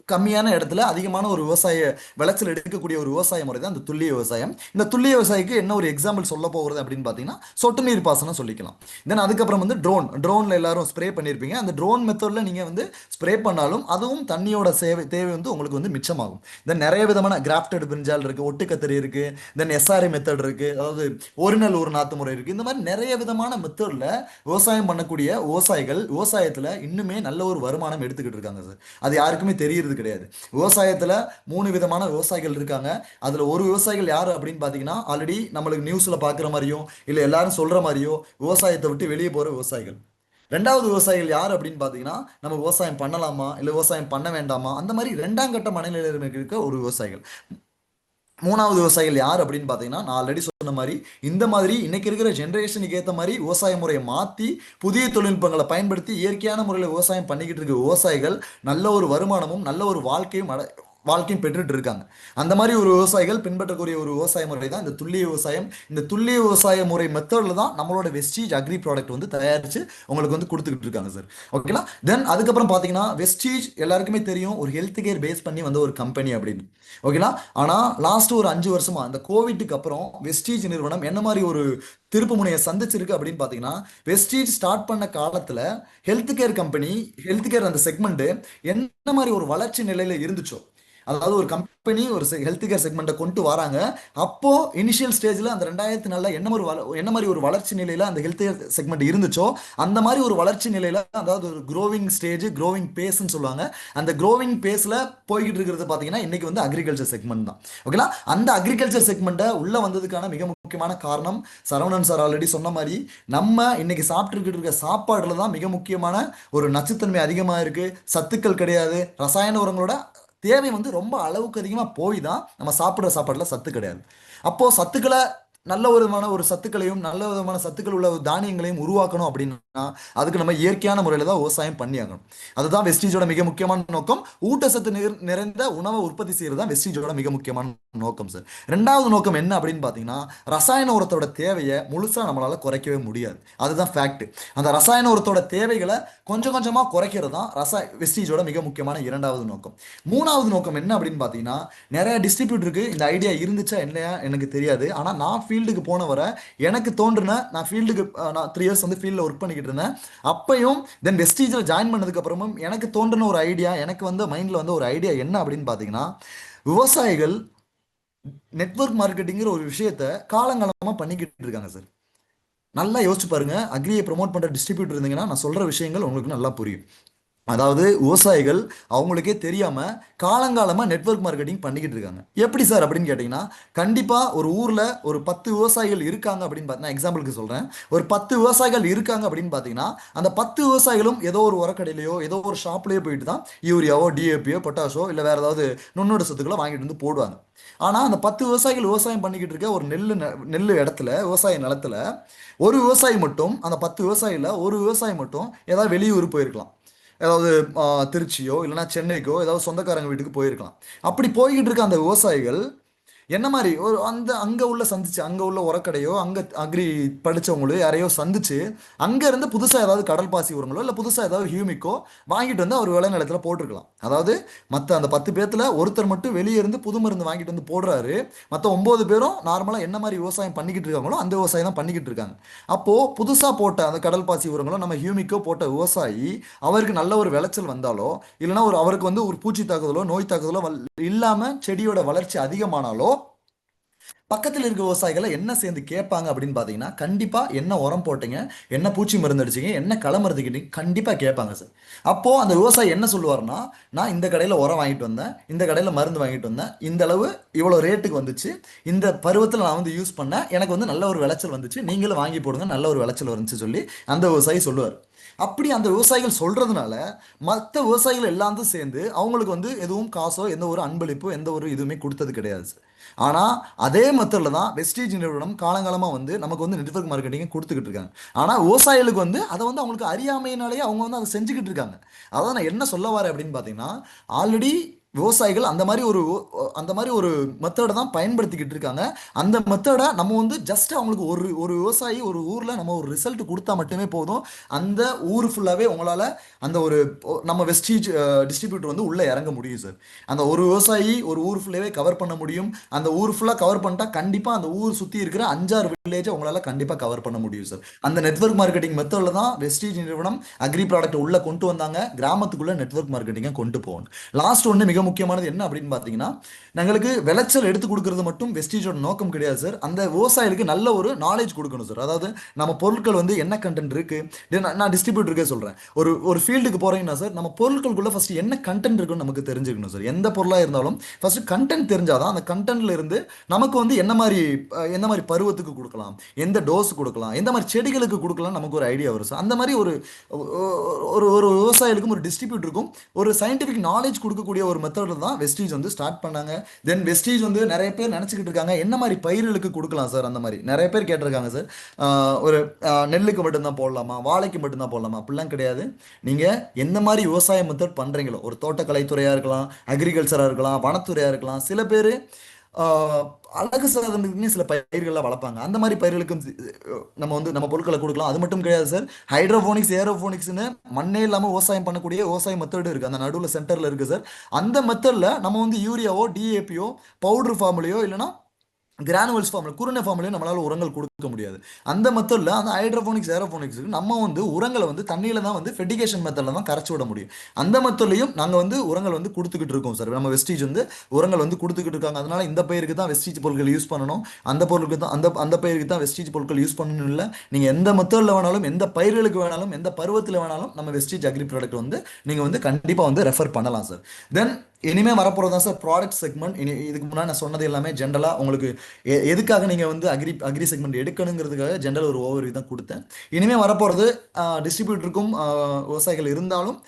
கம்மியான இடத்துல அதிகமான ஒரு விவசாய விளைச்சல் எடுக்கக்கூடிய ஒரு விவசாய முறை தான் இந்த துல்லிய விவசாயம். இந்த துல்லிய விவசாயிக்கு என்ன ஒரு எக்ஸாம்பிள் சொல்ல போகிறது அப்படின்னு பார்த்தீங்கன்னா, சொட்டு நீர் பாசனம் சொல்லிக்கலாம். தென் அதுக்கப்புறம் வந்து ட்ரோன்ல எல்லாரும் ஸ்ப்ரே பண்ணியிருப்பீங்க. அந்த ட்ரோன் மெத்தடில் நீங்கள் வந்து ஸ்ப்ரே பண்ணாலும் அதுவும் தண்ணியோட தேவை வந்து உங்களுக்கு வந்து மிச்சமாகும். தென் நிறைய விதமான கிராஃப்டட் பிரிஞ்சால் இருக்கு, ஒட்டுக்கத்தரி இருக்கு, தென் எஸ்ஆர்ஐ மெத்தட் இருக்கு, அதாவது ஒரு நெல் ஒரு நாத்து முறை இருக்கு. இந்த மாதிரி நிறைய விதமான மெத்தடில் விவசாயம் பண்ணக்கூடிய விவசாயிகள் விவசாயத்தில் இன்னுமே நல்ல ஒரு வருமானம் எடுத்துக்கிட்டு இருக்காங்க சார். அது யாருக்குமே தெரியுறது கிடையாது. விவசாயத்துல 3 விதமான விவசாயிகள் இருக்காங்க. அதுல ஒரு விவசாயிகள் யாரு அப்படின்னு பாத்தீங்கன்னா, ஆல்ரெடி நம்மளுக்கு நியூஸ்ல பாக்குற மாதிரியோ இல்ல எல்லாரும் சொல்ற மாதிரியோ விவசாயத்தை விட்டு வெளியே போற விவசாயிகள். ரெண்டாவது விவசாயிகள் யார் அப்படின்னு பார்த்தீங்கன்னா, நம்ம விவசாயம் பண்ணலாமா இல்லை விவசாயம் பண்ண வேண்டாமா அந்த மாதிரி ரெண்டாம் கட்ட மனநிலையில் இருக்க ஒரு விவசாயிகள். மூணாவது விவசாயிகள் யார் அப்படின்னு பார்த்தீங்கன்னா, நான் ஆல்ரெடி சொன்ன மாதிரி இந்த மாதிரி இன்னைக்கு இருக்கிற ஜென்ரேஷனுக்கு ஏற்ற மாதிரி விவசாய முறையை மாற்றி புதிய தொழில்நுட்பங்களை பயன்படுத்தி இயற்கையான முறையில் விவசாயம் பண்ணிக்கிட்டு இருக்க விவசாயிகள் நல்ல ஒரு வருமானமும் நல்ல ஒரு வாழ்க்கையும் பெற்றுட்டு இருக்காங்க. அந்த மாதிரி ஒரு விவசாயிகள் பின்பற்றக்கூடிய ஒரு விவசாய முறை தான் இந்த துல்லிய விவசாயம். இந்த துல்லிய விவசாய முறை மெத்தட்ல தான் நம்மளோட வெஸ்டீஜ் அக்ரி ப்ராடக்ட் வந்து தயாரிச்சு உங்களுக்கு வந்து கொடுத்துக்கிட்டு இருக்காங்க சார். ஓகேங்களா? தென் அதுக்கப்புறம் பார்த்தீங்கன்னா, வெஸ்டீஜ் எல்லாருக்குமே தெரியும் ஒரு ஹெல்த் கேர் பேஸ் பண்ணி வந்த ஒரு கம்பெனி அப்படின்னு. ஓகேங்களா? ஆனால் லாஸ்ட் ஒரு 5 வருஷமா இந்த கோவிட்டுக்கு அப்புறம் வெஸ்டீஜ் நிறுவனம் என்ன மாதிரி ஒரு திருப்பு முனையை சந்திச்சிருக்கு அப்படின்னு பார்த்தீங்கன்னா, வெஸ்டீஜ் ஸ்டார்ட் பண்ண காலத்தில் health care company, health care அந்த செக்மெண்ட் என்ன மாதிரி ஒரு வளர்ச்சி நிலையில இருந்துச்சோ, அதாவது ஒரு கம்பெனி ஒரு ஹெல்த் கேர் செக்மெண்ட்டை கொண்டு வராங்க. அப்போ இனிஷியல் ஸ்டேஜில் அந்த 2004 என்ன மாதிரி ஒரு வளர்ச்சி நிலையில அந்த ஹெல்த் கேர் செக்மெண்ட் இருந்துச்சோ அந்த மாதிரி ஒரு வளர்ச்சி நிலையில, அதாவது ஒரு க்ரோவிங் ஸ்டேஜ், க்ரோவிங் பேஸ்ன்னு சொல்லுவாங்க. அந்த க்ரோவிங் பேஸ்ல போய்கிட்டு இருக்கிறது பார்த்தீங்கன்னா இன்னைக்கு வந்து அக்ரிகல்ச்சர் செக்மெண்ட் தான். ஓகேங்களா? அந்த அக்ரிகல்ச்சர் செக்மெண்ட்டை உள்ள வந்ததுக்கான மிக முக்கியமான காரணம் சரவணன் சார் ஆல்ரெடி சொன்ன மாதிரி, நம்ம இன்னைக்கு சாப்பிட்டுக்கிட்டு இருக்க சாப்பாடுல தான் மிக முக்கியமான ஒரு நச்சுத்தன்மை அதிகமாக இருக்கு, சத்துக்கள் கிடையாது, ரசாயன உரங்களோட தேவை வந்து ரொம்ப அளவுக்கு அதிகமாக போய் தான் நம்ம சாப்பிட்ற சாப்பாட்டில் சத்து கிடையாது. அப்போது சத்துக்களை நல்ல விதமான ஒரு சத்துக்களையும் நல்ல விதமான சத்துக்கள் உள்ள ஒரு தானியங்களையும் உருவாக்கணும் அப்படின்னா அதுக்கு நம்ம இயற்கையான முறையில் தான் விவசாயம் பண்ணியாகணும். அதுதான் வெஸ்டீஜோட மிக முக்கியமான நோக்கம். ஊட்டச்சத்து நிறைந்த உணவை உற்பத்தி செய்யறது தான் வெஸ்டீஜோட மிக முக்கியமான நோக்கம் சார். ரெண்டாவது நோக்கம் என்ன அப்படின்னு பார்த்தீங்கன்னா, ரசாயன உரத்தோட தேவையை முழுசாக நம்மளால குறைக்கவே முடியாது. அதுதான் ஃபேக்ட். அந்த ரசாயன உரத்தோட தேவைகளை கொஞ்சம் கொஞ்சமாக குறைக்கிறது தான் வெஸ்டீஜோட மிக முக்கியமான இரண்டாவது நோக்கம். மூணாவது நோக்கம் என்ன அப்படின்னு பார்த்தீங்கன்னா, நிறைய டிஸ்ட்ரிபியூட்டருக்கு இந்த ஐடியா இருந்துச்சா இல்லையா எனக்கு தெரியாது. ஆனால் நான் ஃபீல்டுக்கு போன வர எனக்கு தோன்றுன, நான் ஃபீல்டுக்கு நான் 3 இயர்ஸ் வந்து ஃபீல்டில் ஒர்க் பண்ணிக்கிட்டு இருந்தேன். அப்பையும் தென் வெஸ்டீஜில் ஜாயின் பண்ணதுக்கு அப்புறமும் எனக்கு தோன்றின ஒரு ஐடியா, எனக்கு வந்து மைண்டில் வந்து ஒரு ஐடியா என்ன அப்படின்னு பார்த்தீங்கன்னா, விவசாயிகள் நெட்வொர்க் மார்க்கெட்டிங்கிற ஒரு விஷயத்த காலங்காலமாக பண்ணிக்கிட்டு இருக்காங்க சார். நல்லா யோசிச்சு பாருங்க. அக்ரியை ப்ரொமோட் பண்ணுற டிஸ்ட்ரிபியூட்டர் இருந்தீங்கன்னா நான் சொல்கிற விஷயங்கள் உங்களுக்கு நல்லா புரியும். அதாவது விவசாயிகள் அவங்களுக்கே தெரியாம காலங்காலமா நெட்வொர்க் மார்க்கெட்டிங் பண்ணிக்கிட்டு இருக்காங்க. எப்படி சார் அப்படின்னு கேட்டீங்கன்னா, கண்டிப்பா ஒரு ஊர்ல ஒரு 10 விவசாயிகள் இருக்காங்க அப்படின்னு பார்த்தீங்கன்னா, எக்ஸாம்பிளுக்கு சொல்றேன், ஒரு 10 விவசாயிகள் இருக்காங்க அப்படின்னு பார்த்தீங்கன்னா, அந்த 10 விவசாயிகளும் ஏதோ ஒரு உரக்கடையிலையோ ஏதோ ஒரு ஷாப்லயோ போயிட்டு தான் யூரியாவோ டிஏபியோ பொட்டாஷோ இல்லை வேற ஏதாவது நுண்ணோடு சத்துக்களோ வாங்கிட்டு வந்து போடுவாங்க. ஆனா அந்த 10 விவசாயிகள் விவசாயம் பண்ணிக்கிட்டு இருக்க ஒரு நெல்லு இடத்துல, விவசாய நிலத்துல ஒரு விவசாயி மட்டும், அந்த 10 விவசாயில ஒரு விவசாயி மட்டும் ஏதாவது வெளியூர் போயிருக்கலாம். ஏதாவது திருச்சியோ இல்லைன்னா சென்னைக்கோ ஏதாவது சொந்தக்காரங்க வீட்டுக்கு போயிருக்கலாம். அப்படி போய்கிட்டு இருக்க அந்த விவசாயிகள் என்ன மாதிரி ஒரு அங்கே உள்ள சந்திச்சு, அங்கே உள்ள உரக்கடையோ அங்கே அக்ரி படித்தவங்களோ யாரையோ சந்திச்சு அங்கேருந்து புதுசாக ஏதாவது கடல் பாசி உரங்களோ இல்லை புதுசாக ஏதாவது ஹியூமிக்கோ வாங்கிட்டு வந்து அவர் விளைநிலத்தில் போட்டிருக்கலாம். அதாவது மற்ற அந்த 10 பேர்த்தில் ஒருத்தர் மட்டும் வெளியே இருந்து புது மருந்து வாங்கிட்டு வந்து போடுறாரு. மற்ற 9 பேரும் நார்மலாக என்ன மாதிரி விவசாயம் பண்ணிக்கிட்டு இருக்காங்களோ அந்த விவசாயம் தான் பண்ணிக்கிட்டு இருக்காங்க. அப்போது புதுசாக போட்ட அந்த கடல் பாசி உரங்களோ நம்ம ஹியூமிக்கோ போட்ட விவசாயி அவருக்கு நல்ல ஒரு விளைச்சல் வந்தாலோ இல்லைன்னா அவருக்கு வந்து ஒரு பூச்சி தாக்குதலோ நோய் தாக்குதலோ இல்லாமல் செடியோட வளர்ச்சி அதிகமானாலோ பக்கத்தில் இருக்க விவசாயிகளை என்ன சேர்ந்து கேட்பாங்க அப்படின்னு பார்த்தீங்கன்னா, கண்டிப்பா என்ன உரம் போட்டீங்க, என்ன பூச்சி மருந்து அடிச்சீங்க, என்ன களை மருந்து கிட்டீங்க, கண்டிப்பா கேட்பாங்க சார். அப்போ அந்த விவசாயி என்ன சொல்லுவாருன்னா, நான் இந்த கடையில் உரம் வாங்கிட்டு வந்தேன், இந்த கடையில் மருந்து வாங்கிட்டு வந்தேன், இந்த அளவு இவ்வளோ ரேட்டுக்கு வந்துச்சு, இந்த பருவத்தில் நான் வந்து யூஸ் பண்ணேன், எனக்கு வந்து நல்ல ஒரு விளைச்சல் வந்துச்சு, நீங்களும் வாங்கி போடுங்க, நல்ல ஒரு விளைச்சல் வந்துச்சு சொல்லி அந்த விவசாயி சொல்லுவார். அப்படி அந்த விவசாயிகள் சொல்றதுனால மற்ற விவசாயிகள் எல்லாம் சேர்ந்து அவங்களுக்கு வந்து எதுவும் காசோ எந்த ஒரு அன்பளிப்போ எந்த ஒரு இதுவுமே கொடுத்தது கிடையாது சார். ஆனா அதே மெத்தட்ல தான் வெஸ்டீஜ் நிறுவனம் காலங்காலமா வந்து நமக்கு வந்து நெட்வொர்க் மார்க்கெட்டிங் கொடுத்துக்கிட்டு இருக்காங்க. ஆனா விவசாயிகளுக்கு வந்து அதை வந்து அவங்களுக்கு அறியாமையினாலேயே அவங்க வந்து அதை செஞ்சுக்கிட்டு இருக்காங்க. அதாவது நான் என்ன சொல்ல வரேன் அப்படின்னு பார்த்தீங்கன்னா, ஆல்ரெடி விவசாயிகள் அந்த மாதிரி ஒரு மெத்தடை தான் பயன்படுத்திக்கிட்டு இருக்காங்க. அந்த மெத்தடை நம்ம வந்து ஜஸ்ட் அவங்களுக்கு ஒரு ஒரு விவசாயி ஒரு ஊர்ல நம்ம ஒரு ரிசல்ட் கொடுத்தா மட்டுமே போதும். அந்த ஊர் ஃபுல்லாவே உங்களால அந்த ஒரு நம்ம வெஸ்டீஜ் டிஸ்ட்ரிபியூட்டர் வந்து உள்ள இறங்க முடியும் சார். அந்த ஒரு விவசாயி ஒரு ஊர் ஃபுல்லாவே கவர் பண்ண முடியும். அந்த ஊர் ஃபுல்லா கவர் பண்ணிட்டா கண்டிப்பா அந்த ஊர் சுத்தி இருக்கிற 5-6 வில்லேஜை உங்களால கண்டிப்பா கவர் பண்ண முடியும் சார். அந்த நெட்வொர்க் மார்க்கெட்டிங் மெத்தட்ல தான் வெஸ்டீஜ் நிறுவனம் அக்ரி ப்ராடக்ட் உள்ள கொண்டு வந்தாங்க. கிராமத்துக்குள்ள நெட்வொர்க் மார்க்கெட்டிங்கை கொண்டு போகணும். லாஸ்ட் ஒன்று மிக முக்கியமானது என்ன அப்படின்னு பார்த்தீங்கன்னா, எங்களுக்கு விளைச்சல் எடுத்து கொடுக்கறது மட்டும் வெஸ்டீஜோட நோக்கம் கிடையாது சார். அந்த விவசாயிகளுக்கு நல்ல ஒரு நாலேஜ் கொடுக்கணும் சார். அதாவது நம்ம பொருட்கள் வந்து என்ன கண்டென்ட் இருக்கு, நான் டிஸ்ட்ரிபியூட்டருக்கே சொல்றேன். ஒரு ஒரு ஃபீல்டுக்கு போறீங்கன்னா சார், நம்ம பொருட்களுக்குள்ள ஃபர்ஸ்ட் என்ன கண்டென்ட் இருக்குன்னு நமக்கு தெரிஞ்சுக்கணும் சார். எந்த பொருளாக இருந்தாலும் ஃபர்ஸ்ட் கண்டென்ட் தெரிஞ்சாதான் அந்த கண்டென்ட்ல இருந்து நமக்கு வந்து என்ன மாதிரி பருவத்துக்கு கொடுக்கலாம், எந்த டோஸ் கொடுக்கலாம், எந்த மாதிரி செடிகளுக்கு கொடுக்கலாம், நமக்கு ஒரு ஐடியா வரும் சார். அந்த மாதிரி ஒரு ஒரு ஒரு விவசாயிகளுக்கும் ஒரு டிஸ்ட்ரிபியூட்டருக்கும் ஒரு சயின்டிஃபிக் நாலேஜ் கொடுக்கக்கூடிய ஒரு மெத்தடில் தான் வெஸ்டீஜ் வந்து ஸ்டார்ட் பண்ணாங்க. தென் வெஸ்டீஜ் வந்து நிறைய பேர் நினச்சிக்கிட்டு இருக்காங்க என்ன மாதிரி பயிர்களுக்கு கொடுக்கலாம் சார். அந்த மாதிரி நிறைய பேர் கேட்டிருக்காங்க சார். ஒரு நெல்லுக்கு மட்டும்தான் போடலாமா, வாழைக்கு மட்டும்தான் போடலாமா, அப்படிலாம் கிடையாது. நீங்கள் எந்த மாதிரி விவசாய மெத்தட் பண்ணுறீங்களோ, ஒரு தோட்டக்கலைத்துறையாக இருக்கலாம், அக்ரிகல்ச்சராக இருக்கலாம், வனத்துறையாக இருக்கலாம், சில பேர் அழகு சாதனத்துக்குன்னு சில பயிர்கள்லாம் வளர்ப்பாங்க. அந்த மாதிரி பயிர்களுக்கும் நம்ம வந்து நம்ம பொருட்களை கொடுக்கலாம். அது மட்டும் கிடையாது சார். ஹைட்ரோபோனிக்ஸ், ஏரோபோனிக்ஸ்னு மண்ணே இல்லாமல் விவசாயம் பண்ணக்கூடிய விவசாய மெத்தடு இருக்குது. அந்த நடுவில் சென்டரில் இருக்குது சார். அந்த மெத்தடில் நம்ம வந்து யூரியாவோ டிஏபியோ பவுடர் ஃபார்ம்லையோ இல்லைனா கிரானுவல்ஸ் ஃபார்மில் குருணை ஃபார்ம்லையும் நம்மளால் உரங்கள் கொடுக்க முடியாது. அந்த மெத்தடில் அந்த ஹைட்ரோஃபோனிக்ஸ் ஏரோஃபோனிக்ஸுக்கு நம்ம வந்து உரங்களை வந்து தண்ணியில் தான் வந்து ஃபெடிகேஷன் மெத்தடில் தான் கரைச்சி விட முடியும். அந்த மெத்தட்லையும் நாங்கள் வந்து உரங்கள் வந்து கொடுத்துக்கிட்டு இருக்கோம் சார். நம்ம வெஸ்டீஜ் வந்து உரங்கள் வந்து கொடுத்துக்கிட்டு இருக்காங்க. அதனால இந்த பயிருக்கு தான் வெஸ்டீஜ் பொருட்கள் யூஸ் பண்ணணும், அந்த பொருளுக்கு தான் அந்த பயிருக்கு தான் வெஸ்டீஜ் பொருட்கள் யூஸ் பண்ணணும் இல்லை. நீங்கள் எந்த மெத்தடில் வேணாலும், எந்த பயிர்களுக்கு வேணாலும், எந்த பருவத்தில் வேணாலும் நம்ம வெஸ்டீஜ் அக்ரி ப்ராடக்ட் வந்து நீங்கள் வந்து கண்டிப்பாக வந்து ரெஃபர் பண்ணலாம் சார். தென் இனிமே வரப்போகிறது தான் சார் ப்ராடக்ட் செக்மெண்ட். இதுக்கு முன்னாடி நான் சொன்னது எல்லாமே ஜென்ரலாக உங்களுக்கு எதுக்காக நீங்கள் வந்து அக்ரி செக்மெண்ட் எடுக்கணுங்கிறதுக்காக ஜென்ரல் ஒரு ஓவர் தான் கொடுத்தேன். இனிமேல் வரப்போகிறது டிஸ்ட்ரிபியூட்டருக்கும் விவசாயிகள் இருந்தாலும்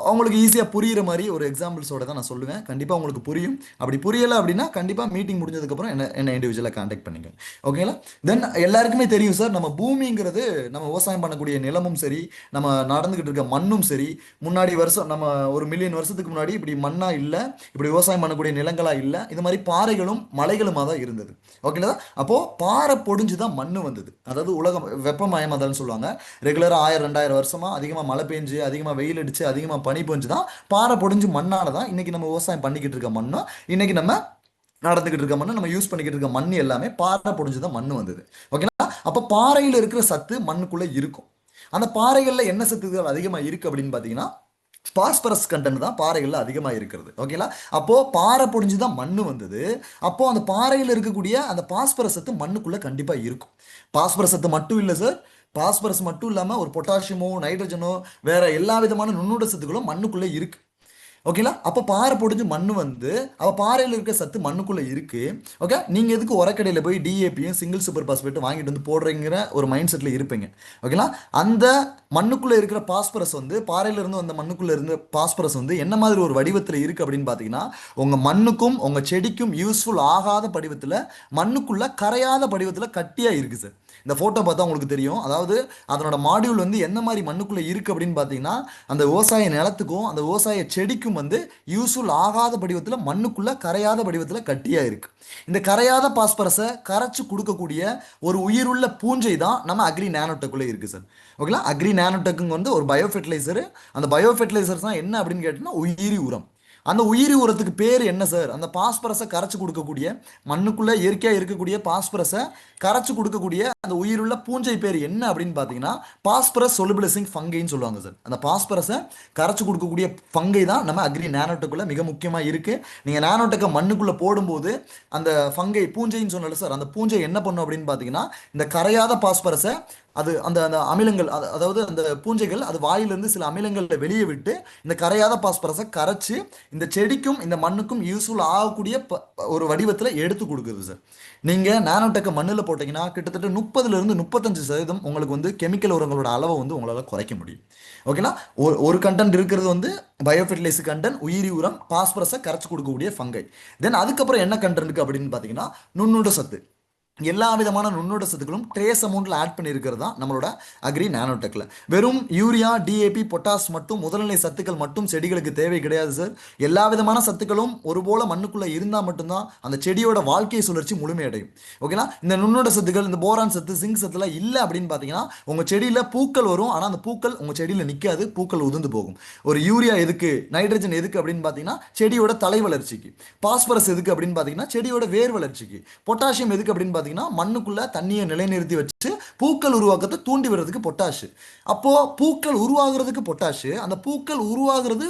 அவங்களுக்கு ஈஸியாக புரிகிற மாதிரி ஒரு எக்ஸாம்பிள்ஸோட தான் நான் சொல்லுவேன். கண்டிப்பாக உங்களுக்கு புரியும். அப்படி புரியலை அப்படின்னா கண்டிப்பாக மீட்டிங் முடிஞ்சதுக்கப்புறம் என்ன இண்டிவிஜுவலாக கான்டாக்ட் பண்ணிங்க. ஓகேங்களா? தென் எல்லாருக்குமே தெரியும் சார், நம்ம பூமிங்கிறது நம்ம விவசாயம் பண்ணக்கூடிய நிலமும் சரி, நம்ம நடந்துக்கிட்டு இருக்க மண்ணும் சரி, முன்னாடி வருஷம் நம்ம ஒரு மில்லியன் வருஷத்துக்கு முன்னாடி இப்படி மண்ணாக இல்லை, இப்படி விவசாயம் பண்ணக்கூடிய நிலங்களாக இல்லை, இது மாதிரி பாறைகளும் மலைகளுமாக தான் இருந்தது. ஓகேங்களா? அப்போது பாறை பொடிஞ்சு தான் மண் வந்தது. அதாவது உலகம் வெப்பமயமாதல்னு சொல்லுவாங்க. ரெகுலராக 1000-2000 வருஷமாக அதிகமாக மழை பெஞ்சு, அதிகமாக வெயில் அடிச்சு, அதிகமாக பனி பெஞ்சு தான் பாறை பொடிஞ்சு மண்ணால தான் இன்னைக்கு நம்ம விவசாயம் பண்ணிக்கிட்டு இருக்க மண்ணும், இன்னைக்கு நம்ம நடந்துகிட்டு இருக்க மண்ணு, நம்ம யூஸ் பண்ணிக்கிட்டு இருக்க மண் எல்லாமே பாறை பொடிஞ்சுதான் மண் வந்தது. ஓகேங்களா? அப்ப பாறையில் இருக்கிற சத்து மண்ணுக்குள்ள இருக்கும். அந்த பாறைகள்ல என்ன சத்துக்கள் அதிகமா இருக்கு அப்படின்னு பாத்தீங்கன்னா, பாஸ்பரஸ் கண்டென்ட் தான் பாறைகள்ல அதிகமா இருக்கிறது. ஓகேங்களா? அப்போ பாறை பொடிஞ்சுதான் மண்ணு வந்தது. அப்போ அந்த பாறையில் இருக்கக்கூடிய அந்த பாஸ்பரஸ் சத்து மண்ணுக்குள்ள கண்டிப்பா இருக்கும். பாஸ்பரஸ் சத்து மட்டும் இல்லை சார், பாஸ்பரஸ் மட்டும் இல்லாமல் ஒரு பொட்டாசியமோ நைட்ரஜனோ வேற எல்லா விதமான நுண்ணூட்ட சத்துக்களும் மண்ணுக்குள்ளே இருக்கு. ஓகேங்களா? அப்போ பாறை பொடிஞ்சு மண் வந்து அப்போ பாறையில் இருக்க சத்து மண்ணுக்குள்ளே இருக்கு. ஓகே, நீங்கள் எதுக்கு உரக்கடையில் போய் டிஏபியும் சிங்கிள் சூப்பர் பாஸ்பேட்டும் வாங்கிட்டு வந்து போடுறீங்கிற ஒரு மைண்ட் செட்டில் இருப்பீங்க. ஓகேங்களா? அந்த மண்ணுக்குள்ளே இருக்கிற பாஸ்பரஸ் வந்து பாறையிலிருந்து அந்த மண்ணுக்குள்ளே இருந்த பாஸ்பரஸ் வந்து என்ன மாதிரி ஒரு வடிவத்தில் இருக்குது அப்படின்னு பார்த்தீங்கன்னா, உங்கள் மண்ணுக்கும் உங்கள் செடிக்கும் யூஸ்ஃபுல் ஆகாத படிவத்தில், மண்ணுக்குள்ளே கரையாத படிவத்தில் கட்டியாக இருக்குது சார். இந்த ஃபோட்டோ பார்த்தா உங்களுக்கு தெரியும். அதாவது அதனோட மாடியூல் வந்து என்ன மாதிரி மண்ணுக்குள்ளே இருக்குது அப்படின்னு பார்த்தீங்கன்னா, அந்த விவசாய நிலத்துக்கும் அந்த விவசாய செடிக்கும் வந்து யூஸ்ஃபுல் ஆகாத படிவத்தில் மண்ணுக்குள்ளே கரையாத படிவத்தில் கட்டியாக இருக்குது. இந்த கரையாத பாஸ்பரஸை கரைச்சி கொடுக்கக்கூடிய ஒரு உயிருள்ள பூஞ்சை தான் நம்ம அக்ரி நானோடெக்குள்ளே இருக்குது சார். ஓகேங்களா? அக்ரி நானோடெக்குங்க வந்து ஒரு பயோ ஃபெர்டிலைசர். அந்த பயோ ஃபெர்டிலைசர்ஸ் தான் என்ன அப்படின்னு கேட்டிங்கன்னா உயிரி உரம். அந்த உயிரி உரத்துக்கு பேர் என்ன சார்? அந்த பாஸ்பரஸை கரைச்சி கொடுக்கக்கூடிய, மண்ணுக்குள்ள இயற்கையாக இருக்கக்கூடிய பாஸ்பரஸை கரைச்சி கொடுக்கக்கூடிய அந்த உயிருள்ள பூஞ்சை பேர் என்ன அப்படின்னு பார்த்தீங்கன்னா பாஸ்பரஸ் சொலுபிலைசிங் ஃபங்கைன்னு சொல்லுவாங்க சார். அந்த பாஸ்பரஸை கரைச்சி கொடுக்கக்கூடிய ஃபங்கை தான் நம்ம அக்ரி நானோடெக்குள்ள மிக முக்கியமாக இருக்கு. நீங்கள் நானோடெக்கை மண்ணுக்குள்ள போடும்போது அந்த ஃபங்கை பூஞ்சைன்னு சொன்னல சார், அந்த பூஞ்சை என்ன பண்ணும் அப்படின்னு பார்த்தீங்கன்னா இந்த கரையாத பாஸ்பரஸை அது அந்த அந்த அமிலங்கள் அதாவது அந்த பூஞ்சைகள் அது வாயிலிருந்து சில அமிலங்களை வெளியே விட்டு இந்த கரையாத பாஸ்பரஸை கரைச்சு இந்த செடிக்கும் இந்த மண்ணுக்கும் யூஸ்ஃபுல் ஆகக்கூடிய ஒரு வடிவத்தில் எடுத்து கொடுக்குது சார். நீங்கள் நானோடெக்கை மண்ணில் போட்டிங்கன்னா கிட்டத்தட்ட 30லிருந்து 35% உங்களுக்கு வந்து கெமிக்கல் உரங்களோட அளவை வந்து உங்களால் குறைக்க முடியும். ஓகேனா, ஒரு கண்டென்ட் இருக்கிறது வந்து பயோஃபெர்டிலைசர் கண்டென்ட், உயிரி உரம், பாஸ்பரஸை கரைச்சி கொடுக்கக்கூடிய ஃபங்கை. தென் அதுக்கப்புறம் என்ன கண்டென்ட் இருக்குது அப்படின்னு பார்த்தீங்கன்னா நுண்ணுட சத்து. எல்லா விதமான நுண்ணூட்ட சத்துக்களும் ட்ரேஸ் அமௌண்ட்ல ஆட் பண்ணியிருக்கிறது தான் நம்மளோட அக்ரி நானோடெக்ல. வெறும் யூரியா, டிஏபி, பொட்டாஸ் மட்டும் முதல்நிலை சத்துக்கள் மட்டும் செடிகளுக்கு தேவை கிடையாது சார். எல்லா விதமான சத்துக்களும் ஒருபோல மண்ணுக்குள்ள இருந்தால் மட்டும்தான் அந்த செடியோட வாழ்க்கை சுழற்சி முழுமையடையும். ஓகேனா, இந்த நுண்ணூட்ட சத்துக்கள், இந்த போரான் சத்து, சிங்க் சத்துலாம் இல்லை அப்படின்னு பார்த்தீங்கன்னா உங்க செடியில பூக்கள் வரும், ஆனால் அந்த பூக்கள் உங்க செடியில நிற்காது, பூக்கள் உதிர்ந்து போகும். ஒரு யூரியா எதுக்கு, நைட்ரஜன் எதுக்கு அப்படின்னு பார்த்தீங்கன்னா செடியோட தலை வளர்ச்சிக்கு. பாஸ்பரஸ் எதுக்கு அப்படின்னு பார்த்தீங்கன்னா செடியோட வேர் வளர்ச்சிக்கு. பொட்டாசியம் எதுக்கு அப்படின்னு மண்ணுக்குள்ள தண்ணியை நிலைநிறுத்தி வச்சு பூக்கள் உருவாக்கத்தை தூண்டி விடுறதுக்கு பொட்டாஷ். அப்போ பூக்கள் உருவாகிறதுக்கு பொட்டாஷ், அந்த பூக்கள் உருவாகிறது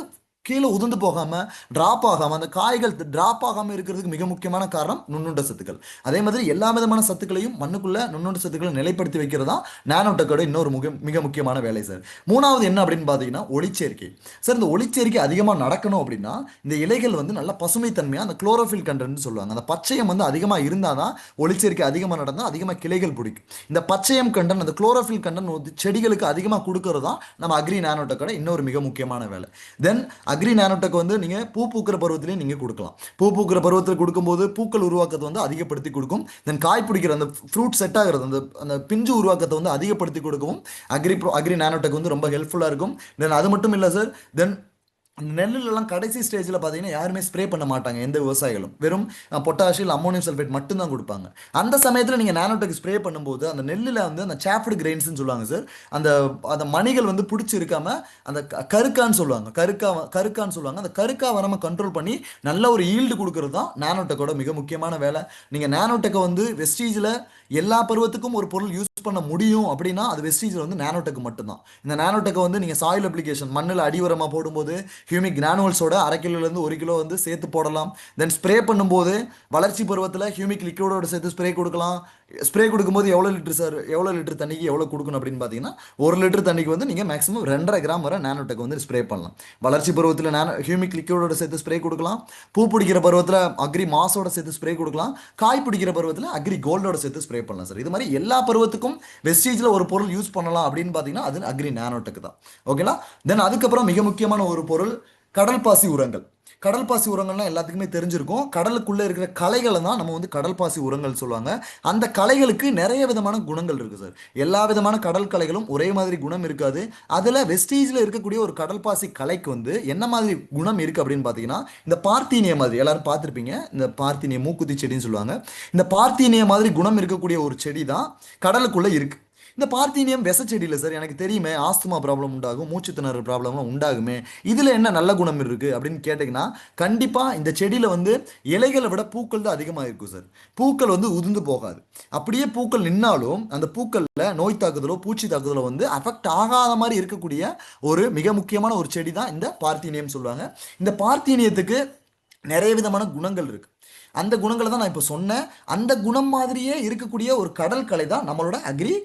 கீழே உதிர்ந்து போகாம டிராப் ஆகாம, அந்த காய்கள் டிராப் ஆகாம இருக்கிறதுக்கு மிக முக்கியமான காரணம் நுண்ணுண்ட சத்துக்கள். அதே மாதிரி எல்லா விதமான சத்துக்களையும் மண்ணுக்குள்ள நுண்ணுண்ட சத்துக்களை நிலைப்படுத்தி வைக்கிறதா நானோடெக்கோட இன்னொரு மிக முக்கியமான வேலை சார். மூணாவது என்ன அப்படின்னு பார்த்தீங்கன்னா ஒளிச்சேர்க்கை. சார், இந்த ஒளிச்சேர்க்கை அதிகமாக நடக்கணும் அப்படின்னா இந்த இலைகள் வந்து நல்ல பசுமைத்தன்மையாக அந்த குளோரோஃபில் கண்டென்ட் சொல்லுவாங்க, அந்த பச்சையம் வந்து அதிகமாக இருந்தால் தான் ஒளிச்சேர்க்கை அதிகமாக நடந்தால் அதிகமாக கிளைகள் பிடிக்கும். இந்த பச்சையம் கண்டென்ட், அந்த குளோரோஃபில் கண்டென்ட் வந்து செடிகளுக்கு அதிகமாக கொடுக்கறது தான் நம்ம அக்ரி நானோடெக்கோட இன்னொரு மிக முக்கியமான வேலை. தென் அக்ரி நானோடெக் வந்து நீங்கள் பூ பூக்கிற பருவத்திலேயே நீங்கள் கொடுக்கலாம். பூ பூக்கிற பருவத்தில் கொடுக்கும்போது பூக்கள் உருவாக்கத்தை வந்து அதிகப்படுத்தி கொடுக்கும். தென் காய் பிடிக்கிற அந்த ஃப்ரூட் செட் ஆகிறது, அந்த அந்த பிஞ்சு உருவாக்கத்தை வந்து அதிகப்படுத்தி கொடுக்கவும் அக்ரி நானோடெக் வந்து ரொம்ப ஹெல்ப்ஃபுல்லாக இருக்கும். தென் அது மட்டும் இல்லை சார், தென் நெல்லுலாம் கடைசி ஸ்டேஜில் பார்த்தீங்கன்னா யாருமே ஸ்ப்ரே பண்ண மாட்டாங்க எந்த விவசாயிகளும். வெறும் பொட்டாசியம், அம்மோனியம் சல்ஃபேட் மட்டும்தான் கொடுப்பாங்க. அந்த சமயத்தில் நீங்கள் நானோடெக் ஸ்ப்ரே பண்ணும்போது அந்த நெல்லில் வந்து அந்த சாப்டு கிரெயின்ஸ்னு சொல்லுவாங்க சார், அந்த அந்த மணிகள் வந்து பிடிச்சி இருக்காம அந்த கருக்கான்னு சொல்லுவாங்க, கருக்கான்னு சொல்லுவாங்க, அந்த கருக்கா வராமல் கண்ட்ரோல் பண்ணி நல்ல ஒரு ஈல்டு கொடுக்கறது தான் நானோடெக்கோட மிக முக்கியமான வேலை. நீங்கள் நானோடெக்கை வந்து வெஸ்டீஜில் எல்லா பருவத்துக்கும் ஒரு பொருள் யூஸ் பண்ண முடியும் அப்படின்னா அது வெஸ்டீஜில் வந்து நானோடெக் மட்டும்தான். இந்த நானோடெக்கை வந்து நீங்கள் சாயில் அப்ளிகேஷன் மண்ணில் அடிவரமாக போடும்போது ஹியூமிக் கிரானுவல்ஸோட 1/2 கிலோலேருந்து 1 கிலோ வந்து சேர்த்து போடலாம். தென் ஸ்ப்ரே பண்ணும்போது வளர்ச்சி பருவத்தில் ஹியூமிக் லிக்விடோட சேர்த்து ஸ்ப்ரே கொடுக்கலாம். ஸ்ப்ரே கொடுக்கும்போது எவ்வளோ லிட்டர் தண்ணிக்கு எவ்வளோ கொடுக்கணும் அப்படின்னு பார்த்தீங்கன்னா 1 லிட்டர் தண்ணிக்கு வந்து நீங்கள் மேக்ஸிமம் 2.5 கிராம் வரை நானோடெக் வந்து ஸ்ப்ரே பண்ணலாம். வளர்ச்சி பருவத்தில் ஹியூமிக் லிக்விடோட சேர்த்து ஸ்ப்ரே கொடுக்கலாம். பூ பிடிக்கிற பருவத்தில் அக்ரி மாஸோட சேர்த்து ஸ்ப்ரே கொடுக்கலாம். காய் பிடிக்கிற பருவத்தில் அக்ரி கோல்டோட சேர்த்து ஸ்ப்ரே பண்ணலாம் சார். இது மாதிரி எல்லா பருவத்துக்கும் வெஸ்டீஜில் ஒரு பொருள் யூஸ் பண்ணலாம் அப்படின்னு பார்த்தீங்கன்னா அது அக்ரி நானோடெக் தான். ஓகேங்களா. தென் அதுக்கப்புறம் மிக முக்கியமான ஒரு பொருள் கடல் பாசி உரங்கள். கடல் பாசி உரங்கள்லாம் எல்லாத்துக்குமே தெரிஞ்சிருக்கும். கடலுக்குள்ளே இருக்கிற களைகளை தான் நம்ம வந்து கடல் பாசி உரங்கள் சொல்லுவாங்க. அந்த களைகளுக்கு நிறைய விதமான குணங்கள் இருக்குது சார். எல்லா விதமான கடல் களைகளும் ஒரே மாதிரி குணம் இருக்காது. அதில் வெஸ்டீஜில் இருக்கக்கூடிய ஒரு கடல் பாசி களைக்கு வந்து என்ன மாதிரி குணம் இருக்குது அப்படின்னு பார்த்தீங்கன்னா இந்த பார்த்தீனிய மாதிரி எல்லாரும் பார்த்துருப்பீங்க, இந்த பார்த்தீனிய மூக்குத்தி செடின்னு சொல்லுவாங்க. இந்த பார்த்தீனிய மாதிரி குணம் இருக்கக்கூடிய ஒரு செடி தான் கடலுக்குள்ளே இருக்குது. இந்த பார்த்தீனியம் விச செடியில் சார் எனக்கு தெரியுமே ஆஸ்துமா ப்ராப்ளம் உண்டாகும், மூச்சு திணறல் ப்ராப்ளம்லாம் உண்டாகுமே, இதில் என்ன நல்ல குணம் இருக்குது அப்படின்னு கேட்டிங்கன்னா கண்டிப்பாக இந்த செடியில் வந்து இலைகளை விட பூக்கள் தான் அதிகமாக இருக்கும் சார். பூக்கள் வந்து உதிர்ந்து போகாது. அப்படியே பூக்கள் நின்னாலும் அந்த பூக்களில் நோய் தாக்குதலோ பூச்சி தாக்குதலோ வந்து அஃபெக்ட் ஆகாத மாதிரி இருக்கக்கூடிய ஒரு மிக முக்கியமான ஒரு செடி தான் இந்த பார்த்தீனியம் சொல்லுவாங்க. இந்த பார்த்தீனியத்துக்கு நிறைய விதமான குணங்கள் இருக்குது. அந்த குணங்களை தான் நான் இப்போ சொன்னேன். அந்த குணம் மாதிரியே இருக்கக்கூடிய ஒரு கடல் கலை தான் நம்மளோட அக்ரி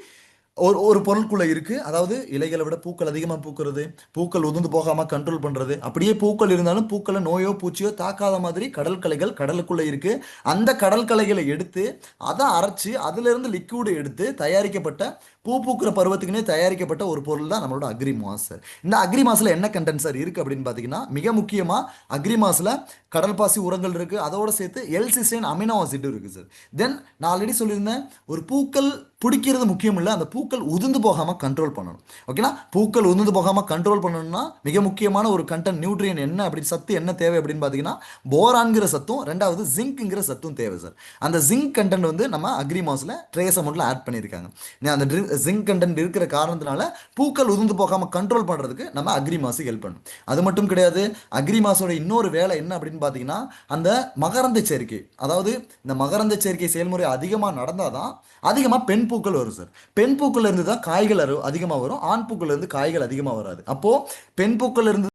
ஒரு பொருளுக்குள்ளே இருக்குது. அதாவது இலைகளை விட பூக்கள் அதிகமாக பூக்கிறது, பூக்கள் உதிர்ந்து போகாமல் கண்ட்ரோல் பண்ணுறது, அப்படியே பூக்கள் இருந்தாலும் பூக்களை நோயோ பூச்சியோ தாக்காத மாதிரி கடல் கலைகள் கடலுக்குள்ளே இருக்குது. அந்த கடல் கலைகளை எடுத்து அதை அரைச்சி அதிலிருந்து லிக்விடு எடுத்து தயாரிக்கப்பட்ட பூ பூக்கிற பருவத்துக்குன்னே தயாரிக்கப்பட்ட ஒரு பொருள் தான் நம்மளோட அக்ரி மாஸ் சார். இந்த அக்ரி மாஸில் என்ன கண்டென்ட் சார் இருக்குது அப்படின்னு பார்த்தீங்கன்னா மிக முக்கியமாக அக்ரி மாஸில் கடல் பாசி உரங்கள் இருக்குது, அதோடு சேர்த்து எல்சிஸ்டைன் அமினோ ஆசிட்டும் இருக்குது சார். தென் நான் ஆல்ரெடி சொல்லியிருந்தேன் ஒரு பூக்கள் பிடிக்கிறது முக்கியம் இல்லை, அந்த பூக்கள் உதிர்ந்து போகாமல் கண்ட்ரோல் பண்ணணும். ஓகேனா, பூக்கள் உதிர்ந்து போகாமல் கண்ட்ரோல் பண்ணணும்னா மிக முக்கியமான ஒரு கண்டென்ட் நியூட்ரியன் என்ன அப்படி சத்து என்ன தேவை அப்படின்னு பார்த்தீங்கன்னா போரான்கிற சத்தும் ரெண்டாவது ஜிங்க்ங்கிற சத்தும் தேவை சார். அந்த ஜிங்க் கண்டென்ட் வந்து நம்ம அக்ரி மாஸில் ட்ரேஸ் அமௌண்ட்டில் ஆட் பண்ணியிருக்காங்க. அந்த ஜிங்க் கண்டென்ட் இருக்கிற காரணத்தினால பூக்கள் உதிர்ந்து போகாம கண்ட்ரோல் பண்றதுக்கு நம்ம அக்ரி மாசு ஹெல்ப் பண்ணும். அது மட்டும் கிடையாது, அக்ரி மாசோட இன்னொரு வேலை என்ன அப்படின்னு பார்த்தீங்கன்னா அந்த மகரந்த சேர்க்கை. அதாவது இந்த மகரந்த சேர்க்கை செயல்முறை அதிகமாக நடந்தாதான் அதிகமாக பெண் பூக்கள் வரும் சார். பெண் பூக்கள் இருந்து தான் காய்கள் அதிகமாக வரும், ஆண் பூக்கள் இருந்து காய்கள் அதிகமாக வராது. அப்போ பெண் பூக்கள் இருந்து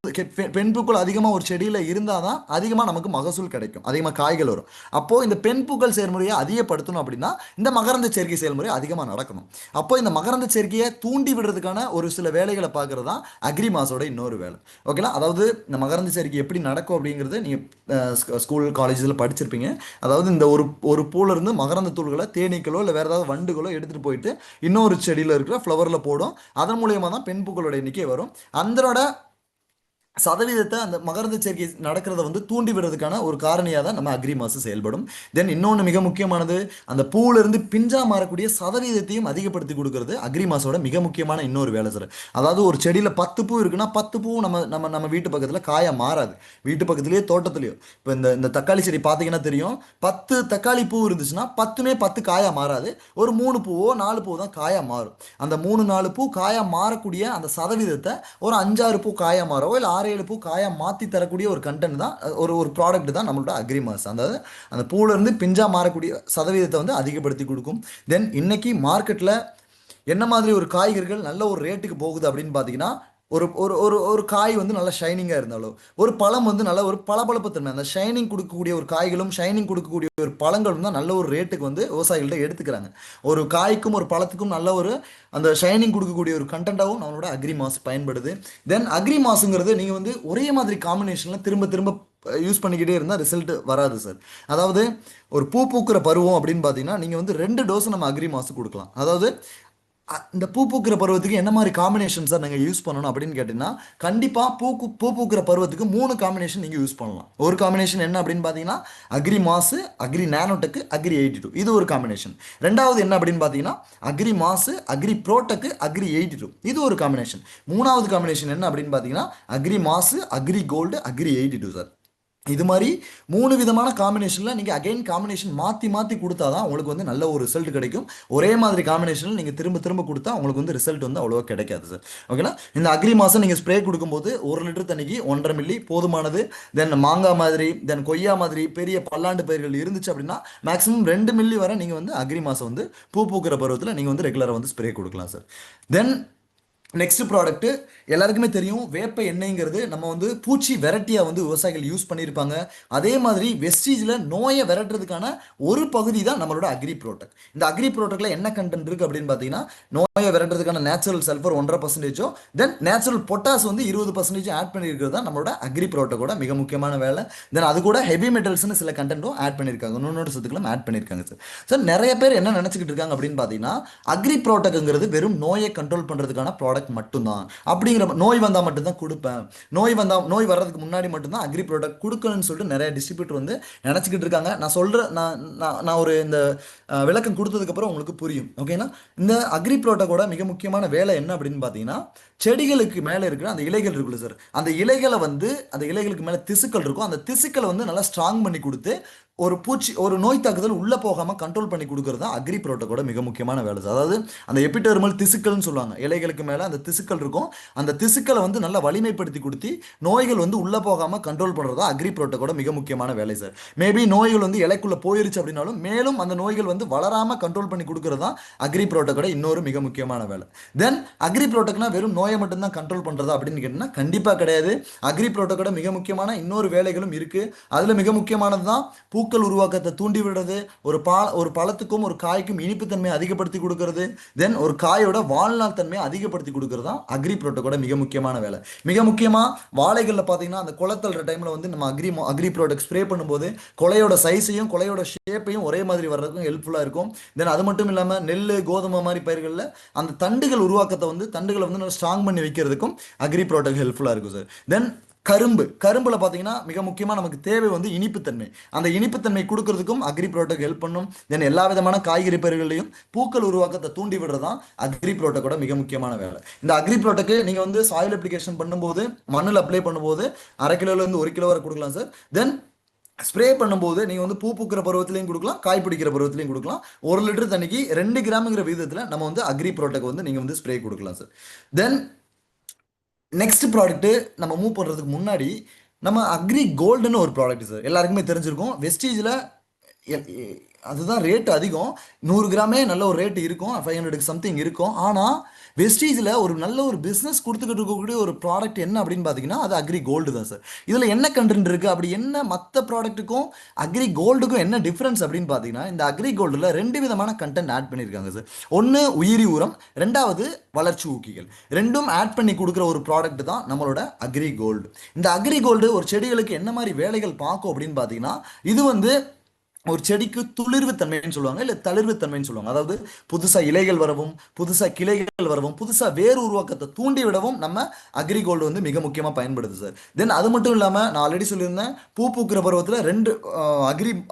பெண் பூக்கள் அதிகமாக ஒரு செடியில் இருந்தால் தான் அதிகமாக நமக்கு மகசூல் கிடைக்கும், அதிகமாக காய்கள் வரும். அப்போ இந்த பெண் பூக்கள் செயல்முறையை அதிகப்படுத்தணும் அப்படின்னா இந்த மகரந்த சேர்க்கை செயல்முறை அதிகமாக நடக்கணும். அப்போ இந்த மகரந்த சேர்க்கையை தூண்டி விடுறதுக்கான ஒரு சில வேலைகளை பார்க்கறது தான் அக்ரி மாசோட இன்னொரு வேலை. ஓகேங்களா? அதாவது இந்த மகரந்த சேர்க்கை எப்படி நடக்கும் அப்படிங்கிறது நீங்கள் ஸ்கூல் காலேஜில் படிச்சிருப்பீங்க. அதாவது இந்த ஒரு பூல இருந்து மகரந்த தூள்களை தேனீக்களோ இல்லை வேற ஏதாவது வண்டுகளோ எடுத்துட்டு போயிட்டு இன்னொரு செடியில் இருக்கிற ஃப்ளவரில் போடும். அதன் மூலியமா தான் பெண் பூக்களோட எண்ணிக்கை வரும். அதனோட சதவீதத்தை அந்த மகரந்த சேர்க்கை நடக்கிறத வந்து தூண்டி விடுறதுக்கான ஒரு காரணியாக தான் நம்ம அக்ரி மாசு செயல்படும். தென் இன்னொன்று மிக முக்கியமானது, அந்த பூவிலிருந்து பிஞ்சா மாறக்கூடிய சதவீதத்தையும் அதிகப்படுத்தி கொடுக்கறது அக்ரி மாசோட மிக முக்கியமான இன்னொரு வேலை சார். அதாவது ஒரு செடியில் 10 பூ இருக்குன்னா 10 பூ நம்ம நம்ம நம்ம வீட்டு பக்கத்தில் காயா மாறாது. வீட்டு பக்கத்துலேயே தோட்டத்துலேயோ இப்போ இந்த தக்காளி செடி பார்த்தீங்கன்னா தெரியும், 10 தக்காளி பூ இருந்துச்சுன்னா 10மே 10 காயா மாறாது. ஒரு 3 பூவோ 4 பூ தான் காயா மாறும். அந்த 3-4 பூ காயா மாறக்கூடிய அந்த சதவீதத்தை ஒரு 5-6 பூ காயா மாறவோ இல்லை 6-7 பூ காயா மாற்றி தரக்கூடிய ஒரு கண்டென்ட் தான், ஒரு ப்ராடக்ட் தான் நம்மளோட அக்ரி மாஸ். அதாவது அந்த பூலேருந்து பிஞ்சா மாறக்கூடிய சதவீதத்தை வந்து அதிகப்படுத்தி கொடுக்கும். தென் இன்னைக்கு மார்க்கெட்டில் என்ன மாதிரி ஒரு காய்கறிகள் நல்ல ஒரு ரேட்டுக்கு போகுது அப்படின்னு பார்த்தீங்கன்னா, ஒரு ஒரு ஒரு ஒரு காய் வந்து நல்லா ஷைனிங்காக இருந்தாலும், ஒரு பழம் வந்து நல்ல ஒரு பளபளப்புத்தன்மை, அந்த ஷைனிங் கொடுக்கக்கூடிய ஒரு காய்களும் ஷைனிங் கொடுக்கக்கூடிய ஒரு பழங்களும் தான் நல்ல ஒரு ரேட்டுக்கு வந்து விவசாயிகள்கிட்ட எடுத்துக்கிறாங்க. ஒரு காய்க்கும் ஒரு பழத்துக்கும் நல்ல ஒரு அந்த ஷைனிங் கொடுக்கக்கூடிய ஒரு கண்டென்ட்டாகவும் நம்மளோட அக்ரி மாஸ் பயன்படுது. தென் அக்ரி மாஸுங்கிறது நீங்கள் வந்து ஒரே மாதிரி காம்பினேஷனில் திரும்ப திரும்ப யூஸ் பண்ணிக்கிட்டே இருந்தால் ரிசல்ட் வராது சார். அதாவது ஒரு பூ பூக்கிற பருவம் அப்படின்னு பார்த்தீங்கன்னா நீங்கள் வந்து 2 டோஸ் நம்ம அக்ரி மாசு கொடுக்கலாம். அதாவது இந்த பூ பூக்கிற பருவத்துக்கு என்ன மாதிரி காம்பினேஷன் சார் நீங்கள் யூஸ் பண்ணணும் அப்படின்னு கேட்டிங்கன்னா, கண்டிப்பாக பூ பூக்கிற பருவத்துக்கு 3 காம்பினேஷன் நீங்கள் யூஸ் பண்ணலாம். ஒரு காம்பினேஷன் என்ன அப்படின்னு பார்த்தீங்கன்னா அக்ரி மாசு, அக்ரி நானோடெக், அக்ரி 82, இது ஒரு காம்பினேஷன். ரெண்டாவது என்ன அப்படின்னு பார்த்தீங்கன்னா அக்ரி மாசு, அக்ரி ப்ரோடெக், அக்ரி 82, இது ஒரு காம்பினேஷன். மூணாவது காம்பினேஷன் என்ன அப்படின்னு பார்த்தீங்கன்னா அக்ரி மாசு, அக்ரி கோல்டு, அக்ரி 82 சார். இது மாதிரி 3 விதமான காம்பினேஷனில் நீங்கள் அகைன் காம்பினேஷன் மாற்றி மாற்றி கொடுத்தா தான் உங்களுக்கு வந்து நல்ல ஒரு ரிசல்ட் கிடைக்கும். ஒரே மாதிரி காம்பினேஷனில் நீங்கள் திரும்ப திரும்ப கொடுத்தா உங்களுக்கு வந்து ரிசல்ட் வந்து அவ்வளோவா கிடைக்காது சார். ஓகேங்களா? இந்த அக்ரி மாதம் நீங்கள் ஸ்ப்ரே கொடுக்கும்போது 1 லிட்டர் தண்ணிக்கு 1.5 மில்லி போதுமானது. தென் மாங்காய் மாதிரி, தென் கொய்யா மாதிரி பெரிய பல்லாண்டு பயிர்கள் இருந்துச்சு அப்படின்னா மேக்ஸிமம் 2 மில்லி வரை நீங்கள் வந்து அக்ரி மாதம் வந்து பூ பூக்கிற பருவத்தில் நீங்கள் வந்து ரெகுலராக வந்து ஸ்ப்ரே கொடுக்கலாம் சார். தென் நெக்ஸ்ட் ப்ராடக்ட் எல்லாருக்குமே தெரியும், வேப்ப எண்ணெய்ங்கிறது நம்ம வந்து பூச்சி வெரைட்டியாக வந்து விவசாயிகள் யூஸ் பண்ணியிருப்பாங்க. அதே மாதிரி வெஸ்டீஜில் நோயை விரட்டுறதுக்கான ஒரு பகுதி தான் நம்மளோட அக்ரி ப்ரோடக்ட். இந்த அக்ரி ப்ரோடக்ட்டில் என்ன கண்டென்ட் இருக்குது அப்படின்னு பார்த்தீங்கன்னா, நோயை விரட்டுறதுக்கான natural sulphur 1.5%, then natural potash வந்து 20% ஆட் பண்ணியிருக்கிறது தான் நம்மளோட அக்ரி ப்ரோடக்டோட மிக முக்கியமான வேலை. தென் அது கூட ஹெவி மெட்டல்ஸ்னு சில கண்டென்ட்டும் ஆட் பண்ணியிருக்காங்க, நுண்ணோட்ட சத்துக்களும் ஆட் பண்ணியிருக்காங்க சார். சார் நிறைய பேர் என்ன நினச்சிக்கிட்டு இருக்காங்க அப்படின்னு பார்த்தீங்கன்னா, அக்ரி ப்ரோடக்ட்ங்கிறது வெறும் நோயை கண்ட்ரோல் பண்ணுறதுக்கான ப்ராடக்ட் மட்டும்தான், அப்படிங்கிற நோய் வந்தால் மட்டும்தான் கொடுப்பேன், நோய் வர்றதுக்கு முன்னாடி மட்டும்தான் அக்ரி ப்ராடக்ட் கொடுக்கணும்னு சொல்லிட்டு நிறைய டிஸ்ட்ரிபியூட்டர் வந்து நினச்சிக்கிட்டு இருக்காங்க. நான் சொல்கிற நான் ஒரு இந்த விளக்கம் கொடுத்ததுக்கப்புறம் உங்களுக்கு புரியும். ஓகேங்களா? இந்த அக்ரி ப்ராடக்டோட மிக முக்கியமான வேலை என்ன அப்படின்னு பார்த்தீங்கன்னா, செடிகளுக்கு மேலே இருக்கிற அந்த இலைகள் இருக்குல்ல சார், அந்த இலைகளை வந்து அந்த இலைகளுக்கு மேலே திசுக்கள் இருக்கும், அந்த திசுக்களை வந்து நல்லா ஸ்ட்ராங் பண்ணி கொடுத்து ஒரு நோய் தாக்குதல் உள்ளே போகாமல் கண்ட்ரோல் பண்ணி கொடுக்குறது தான் அக்ரி ப்ரோட்டோக்கோட மிக முக்கியமான வேலை சார். அதாவது அந்த எபிடெர்மல் திசுக்கள்னு சொல்லுவாங்க, இலைகளுக்கு மேலே அந்த திசுக்கள் இருக்கும், அந்த திசுக்களை வந்து நல்லா வலிமைப்படுத்தி கொடுத்து நோய்கள் வந்து உள்ளே போகாமல் கண்ட்ரோல் பண்ணுறது தான் அக்ரி ப்ரோட்டோக்கோட மிக முக்கியமான வேலை சார். மேபி நோய்கள் வந்து இலைக்குள்ளே போயிருச்சு அப்படின்னாலும் மேலும் அந்த நோய்கள் வந்து வளராமல் கண்ட்ரோல் பண்ணி கொடுக்குறது தான் அக்ரி ப்ரோட்டோக்கோட இன்னொரு மிக முக்கியமான வேலை. தென் அக்ரி ப்ரோட்டோக்னா வெறும் நோயை மட்டும்தான் கண்ட்ரோல் பண்ணுறதா அப்படின்னு கேட்டிங்கன்னா கண்டிப்பாக கிடையாது. அக்ரி ப்ரோட்டோக்கோட மிக முக்கியமான இன்னொரு வேலைகளும் இருக்குது. அதில் மிக முக்கியமானது தான் பூக்கள் உருவாக்கத்தை தூண்டி விடுறது, ஒரு பழத்துக்கும் ஒரு காய்க்கும் இனிப்புத்தன்மையை அதிகப்படுத்தி கொடுக்கறது, தென் ஒரு காயோட வாழ்நாள் தன்மையை அதிகப்படுத்தி கொடுக்கறது தான் அக்ரி ப்ரோட்டோக்கோட மிக முக்கியமான வேலை. மிக முக்கியமாக வாழைகளில் பார்த்தீங்கன்னா அந்த குலை தள்ளுற டைமில் வந்து நம்ம அக்ரி ப்ரோடக்ட் ஸ்ப்ரே பண்ணும்போது கொலையோட சைஸையும் கொலையோட ஷேப்பையும் ஒரே மாதிரி வர்றதுக்கும் ஹெல்ப்ஃபுல்லாக இருக்கும். தென் அது மட்டும் இல்லாமல் நெல், கோதுமை மாதிரி பயிர்களில் அந்த தண்டுகள் உருவாக்கத்தை வந்து தண்டுகளை வந்து நல்லா ஸ்ட்ராங் பண்ணி வைக்கிறதுக்கும் அக்ரி ப்ரோடக்ட் ஹெல்ப்ஃபுல்லாக இருக்கும் சார். தென் கரும்புல பார்த்தீங்கன்னா மிக முக்கியமாக நமக்கு தேவை வந்து இனிப்புத்தன்மை, அந்த இனிப்புத்தன்மை கொடுக்கறதுக்கும் அக்ரி ப்ரோட்டோக் ஹெல்ப் பண்ணும். தென் எல்லா விதமான காய்கறி பயிர்களையும் பூக்கள் உருவாக்கத்தை தூண்டி விடுறது தான் அக்ரி ப்ரோட்டோக்கோட மிக முக்கியமான வேலை. இந்த அக்ரி ப்ரோட்டோக்கு நீங்கள் வந்து சாயில் அப்ளிகேஷன் பண்ணும்போது, மண்ணில் அப்ளை பண்ணும்போது 1/2 கிலோலேருந்து 1 கிலோ வரை கொடுக்கலாம் சார். தென் ஸ்ப்ரே பண்ணும்போது நீங்கள் வந்து பூ பூக்கிற பருவத்திலையும் கொடுக்கலாம், காய் பிடிக்கிற பருவத்திலையும் கொடுக்கலாம். 1 லிட்டர் தண்ணிக்கு 2 கிராமுங்கிற விகிதத்தில் நம்ம வந்து அக்ரி ப்ரோடக்ட் வந்து நீங்கள் வந்து ஸ்ப்ரே கொடுக்கலாம் சார். தென் நெக்ஸ்ட் ப்ராடக்ட்டு நம்ம மூவ் பண்ணுறதுக்கு முன்னாடி நம்ம அக்ரி கோல்டுன்னு ஒரு ப்ராடக்ட் சார் எல்லாருக்குமே தெரிஞ்சிருக்கும். வெஸ்டீஜில் அதுதான் ரேட் அதிகம். 100 கிராமே நல்ல ஒரு ரேட் இருக்கும், 500க்கு சம்திங் இருக்கும். ஆனால் வெஸ்டீஜில் ஒரு நல்ல ஒரு பிஸ்னஸ் கொடுத்துக்கிட்டு இருக்கக்கூடிய ஒரு ப்ராடக்ட் என்ன அப்படின்னு பார்த்தீங்கன்னா அது அக்ரி கோல்டு தான் சார். இதில் என்ன கண்டென்ட் இருக்குது, அப்படி என்ன மற்ற ப்ராடக்ட்டுக்கும் அக்ரி கோல்டுக்கும் என்ன டிஃப்ரென்ஸ் அப்படின்னு பார்த்தீங்கன்னா, இந்த அக்ரி கோல்டில் 2 விதமான கண்டென்ட் ஆட் பண்ணியிருக்காங்க சார். ஒன்று உயிரி உரம், ரெண்டாவது வளர்ச்சி ஊக்கிகள். ரெண்டும் ஆட் பண்ணி கொடுக்குற ஒரு ப்ராடக்ட் தான் நம்மளோட அக்ரி கோல்டு. இந்த அக்ரி கோல்டு ஒரு செடிகளுக்கு என்ன மாதிரி வேலைகள் பார்க்கும் அப்படின்னு பார்த்தீங்கன்னா, இது வந்து ஒரு செடிக்கு துளிர்வு தன்மைன்னு சொல்லுவாங்க, இல்லை தளிர்வு தன்மைன்னு சொல்லுவாங்க. அதாவது புதுசாக இலைகள் வரவும், புதுசாக கிளைகள் வரவும், புதுசாக வேறு உருவாக்கத்தை தூண்டி விடவும் நம்ம அக்ரிகோல்டு வந்து மிக முக்கியமாக பயன்படுது சார். தென் அது மட்டும் இல்லாமல் நான் ஆல்ரெடி சொல்லியிருந்தேன், பூ பூக்கிற பருவத்தில் 2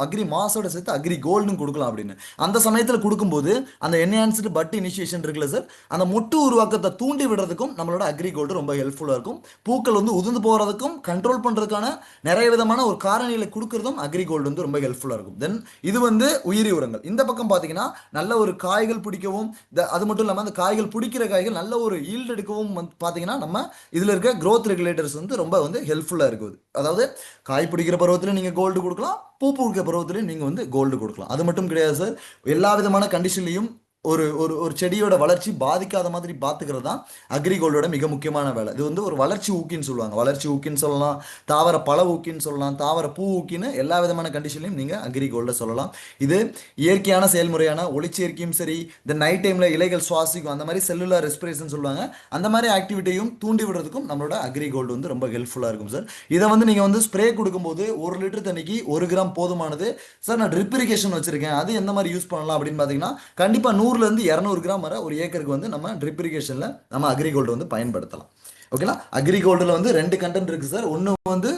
அக்ரி மாசோட சேர்த்து அக்ரி கோல்டுன்னு கொடுக்கலாம் அப்படின்னு. அந்த சமயத்தில் கொடுக்கும்போது அந்த என்ஹான்ஸ்டு பட் இனிஷியேஷன் இருக்குல்ல சார், அந்த மொட்டு உருவாக்கத்தை தூண்டி விடுறதுக்கும் நம்மளோட அக்ரி கோல்டு ரொம்ப ஹெல்ப்ஃபுல்லாக இருக்கும். பூக்கள் வந்து உதிர்ந்து போகிறதுக்கும் கண்ட்ரோல் பண்ணுறதுக்கான நிறைய விதமான ஒரு காரணிகளை கொடுக்கறதும் அக்ரி கோல்டு வந்து ரொம்ப ஹெல்ப்ஃபுல்லாக இருக்கும். தென் இது வந்து உயிரி உரங்கள். இந்த பக்கம் பார்த்தீங்கன்னா நல்ல ஒரு காய்கள் பிடிக்கவும், அது மட்டும் இல்லாமல் அந்த காய்கள் பிடிக்கிற காய்கள் நல்ல ஒரு ஈல்டு எடுக்கவும் பார்த்தீங்கன்னா நம்ம இதில் இருக்க growth ரெகுலேட்டர்ஸ் வந்து ரொம்ப வந்து ஹெல்ப்ஃபுல்லாக இருக்குது. அதாவது காய் பிடிக்கிற பருவத்தில் நீங்கள் கோல்டு கொடுக்கலாம், பூ பூக்கிற பருவத்திலையும் நீங்கள் வந்து கோல்டு கொடுக்கலாம். அது மட்டும் கிடையாது சார், எல்லா விதமான கண்டிஷன்லையும் ஒரு ஒரு ஒரு செடியோட வளர்ச்சி பாதிக்காத மாதிரி பார்த்துக்கிறது தான் அக்ரிகோல்டோட மிக முக்கியமான வேலை. இது வந்து ஒரு வளர்ச்சி ஊக்கின்னு சொல்லுவாங்க. வளர்ச்சி ஊக்கின்னு சொல்லலாம், தாவர பழ ஊக்கின்னு சொல்லலாம், தாவர பூ ஊக்கின்னு எல்லா விதமான கண்டிஷன்லையும் நீங்கள் அக்ரிகோல்டை சொல்லலாம். இது இயற்கையான செயல்முறையான ஒளிச்சேர்க்கையும் சரி, இந்த நைட் டைமில் இலைகள் சுவாசிக்கும் அந்த மாதிரி செல்லுலார் ரெஸ்பிரேஷன் சொல்லுவாங்க, அந்த மாதிரி ஆக்டிவிட்டியும் தூண்டி விடுறதுக்கும் நம்மளோட அக்ரிகோல்டு வந்து ரொம்ப ஹெல்ப்ஃபுல்லாக இருக்கும் சார். இதை வந்து நீங்கள் வந்து ஸ்ப்ரே கொடுக்கும்போது 1 லிட்டர் தண்ணிக்கு 1 கிராம் போதுமானது சார். நான் ட்ரிப் இரிகேஷன் வச்சிருக்கேன், அது எந்த மாதிரி யூஸ் பண்ணலாம் அப்படின்னு பார்த்தீங்கன்னா, கண்டிப்பாக 100லேருந்து 200 கிராம் வரை ஒரு ஏக்கருக்கு வந்து நம்ம ட்ரிப் இரிகேஷனில் நம்ம அக்ரிகோல்டு வந்து பயன்படுத்தலாம். ஓகேங்களா? அக்ரிகோல்டில் வந்து 2 கண்டென்ட் இருக்குது சார். ஒன்று வந்து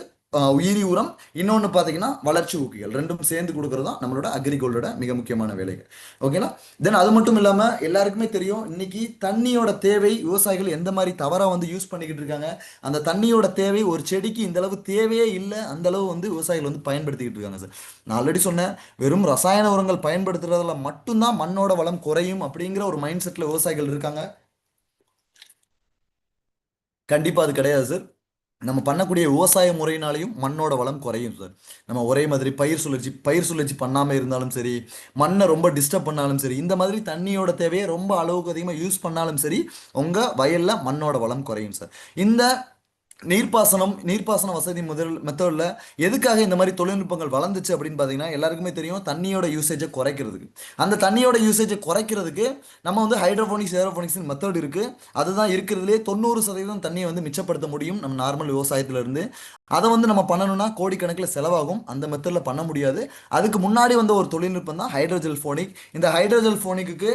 உயிரி உரம், இன்னொன்று பார்த்தீங்கன்னா வளர்ச்சி ஊக்கிகள். ரெண்டும் சேர்ந்து கொடுக்குறது தான் நம்மளோட அக்ரிகோல்டோட மிக முக்கியமான வேலைகள். ஓகேங்களா? தென் அது மட்டும் இல்லாமல் எல்லாருக்குமே தெரியும், இன்னைக்கு தண்ணியோட தேவை விவசாயிகள் எந்த மாதிரி தவறாக வந்து யூஸ் பண்ணிக்கிட்டு இருக்காங்க. அந்த தண்ணியோட தேவை ஒரு செடிக்கு இந்த அளவு தேவையே இல்லை, அந்த அளவு வந்து விவசாயிகள் வந்து பயன்படுத்திக்கிட்டு இருக்காங்க சார். நான் ஆல்ரெடி சொன்னேன், வெறும் ரசாயன உரங்கள் பயன்படுத்துறதுல மட்டும்தான் மண்ணோட வளம் குறையும் அப்படிங்கிற ஒரு மைண்ட் செட்டில் விவசாயிகள் இருக்காங்க. கண்டிப்பாக அது கிடையாது சார். நம்ம பண்ணக்கூடிய விவசாய முறையினாலையும் மண்ணோட வளம் குறையும் சார். நம்ம ஒரே மாதிரி பயிர் சுழற்சி பண்ணாமல் இருந்தாலும் சரி, மண்ணை ரொம்ப டிஸ்டர்ப் பண்ணாலும் சரி, இந்த மாதிரி தண்ணியோட தேவையை ரொம்ப அளவுக்கு அதிகமாக யூஸ் பண்ணாலும் சரி, உங்கள் வயலில் மண்ணோட வளம் குறையும் சார். இந்த நீர்ப்பாசன வசதி மெத்தடில் எதுக்காக இந்த மாதிரி தொழில்நுட்பங்கள் வளர்ந்துச்சு அப்படின்னு பார்த்தீங்கன்னா, எல்லாருக்குமே தெரியும், தண்ணியோட யூசேஜை குறைக்கிறதுக்கு. அந்த தண்ணியோட யூசேஜை குறைக்கிறதுக்கு நம்ம வந்து ஹைட்ரோபோனிக்ஸ் ஏரோபோனிக்ஸ் மெத்தட் இருக்குது. அதுதான் இருக்கிறதுலே 90% தண்ணியை வந்து மிச்சப்படுத்த முடியும் நம்ம நார்மல் விவசாயத்திலிருந்து. அதை வந்து நம்ம பண்ணணும்னா கோடிக்கணக்கில் செலவாகும், அந்த மெத்தடில் பண்ண முடியாது. அதுக்கு முன்னாடி வந்த ஒரு தொழில்நுட்பம் தான் ஹைட்ரோஜெல் ஃபோனிக். இந்த ஹைட்ரோஜெல் ஃபோனிக்கு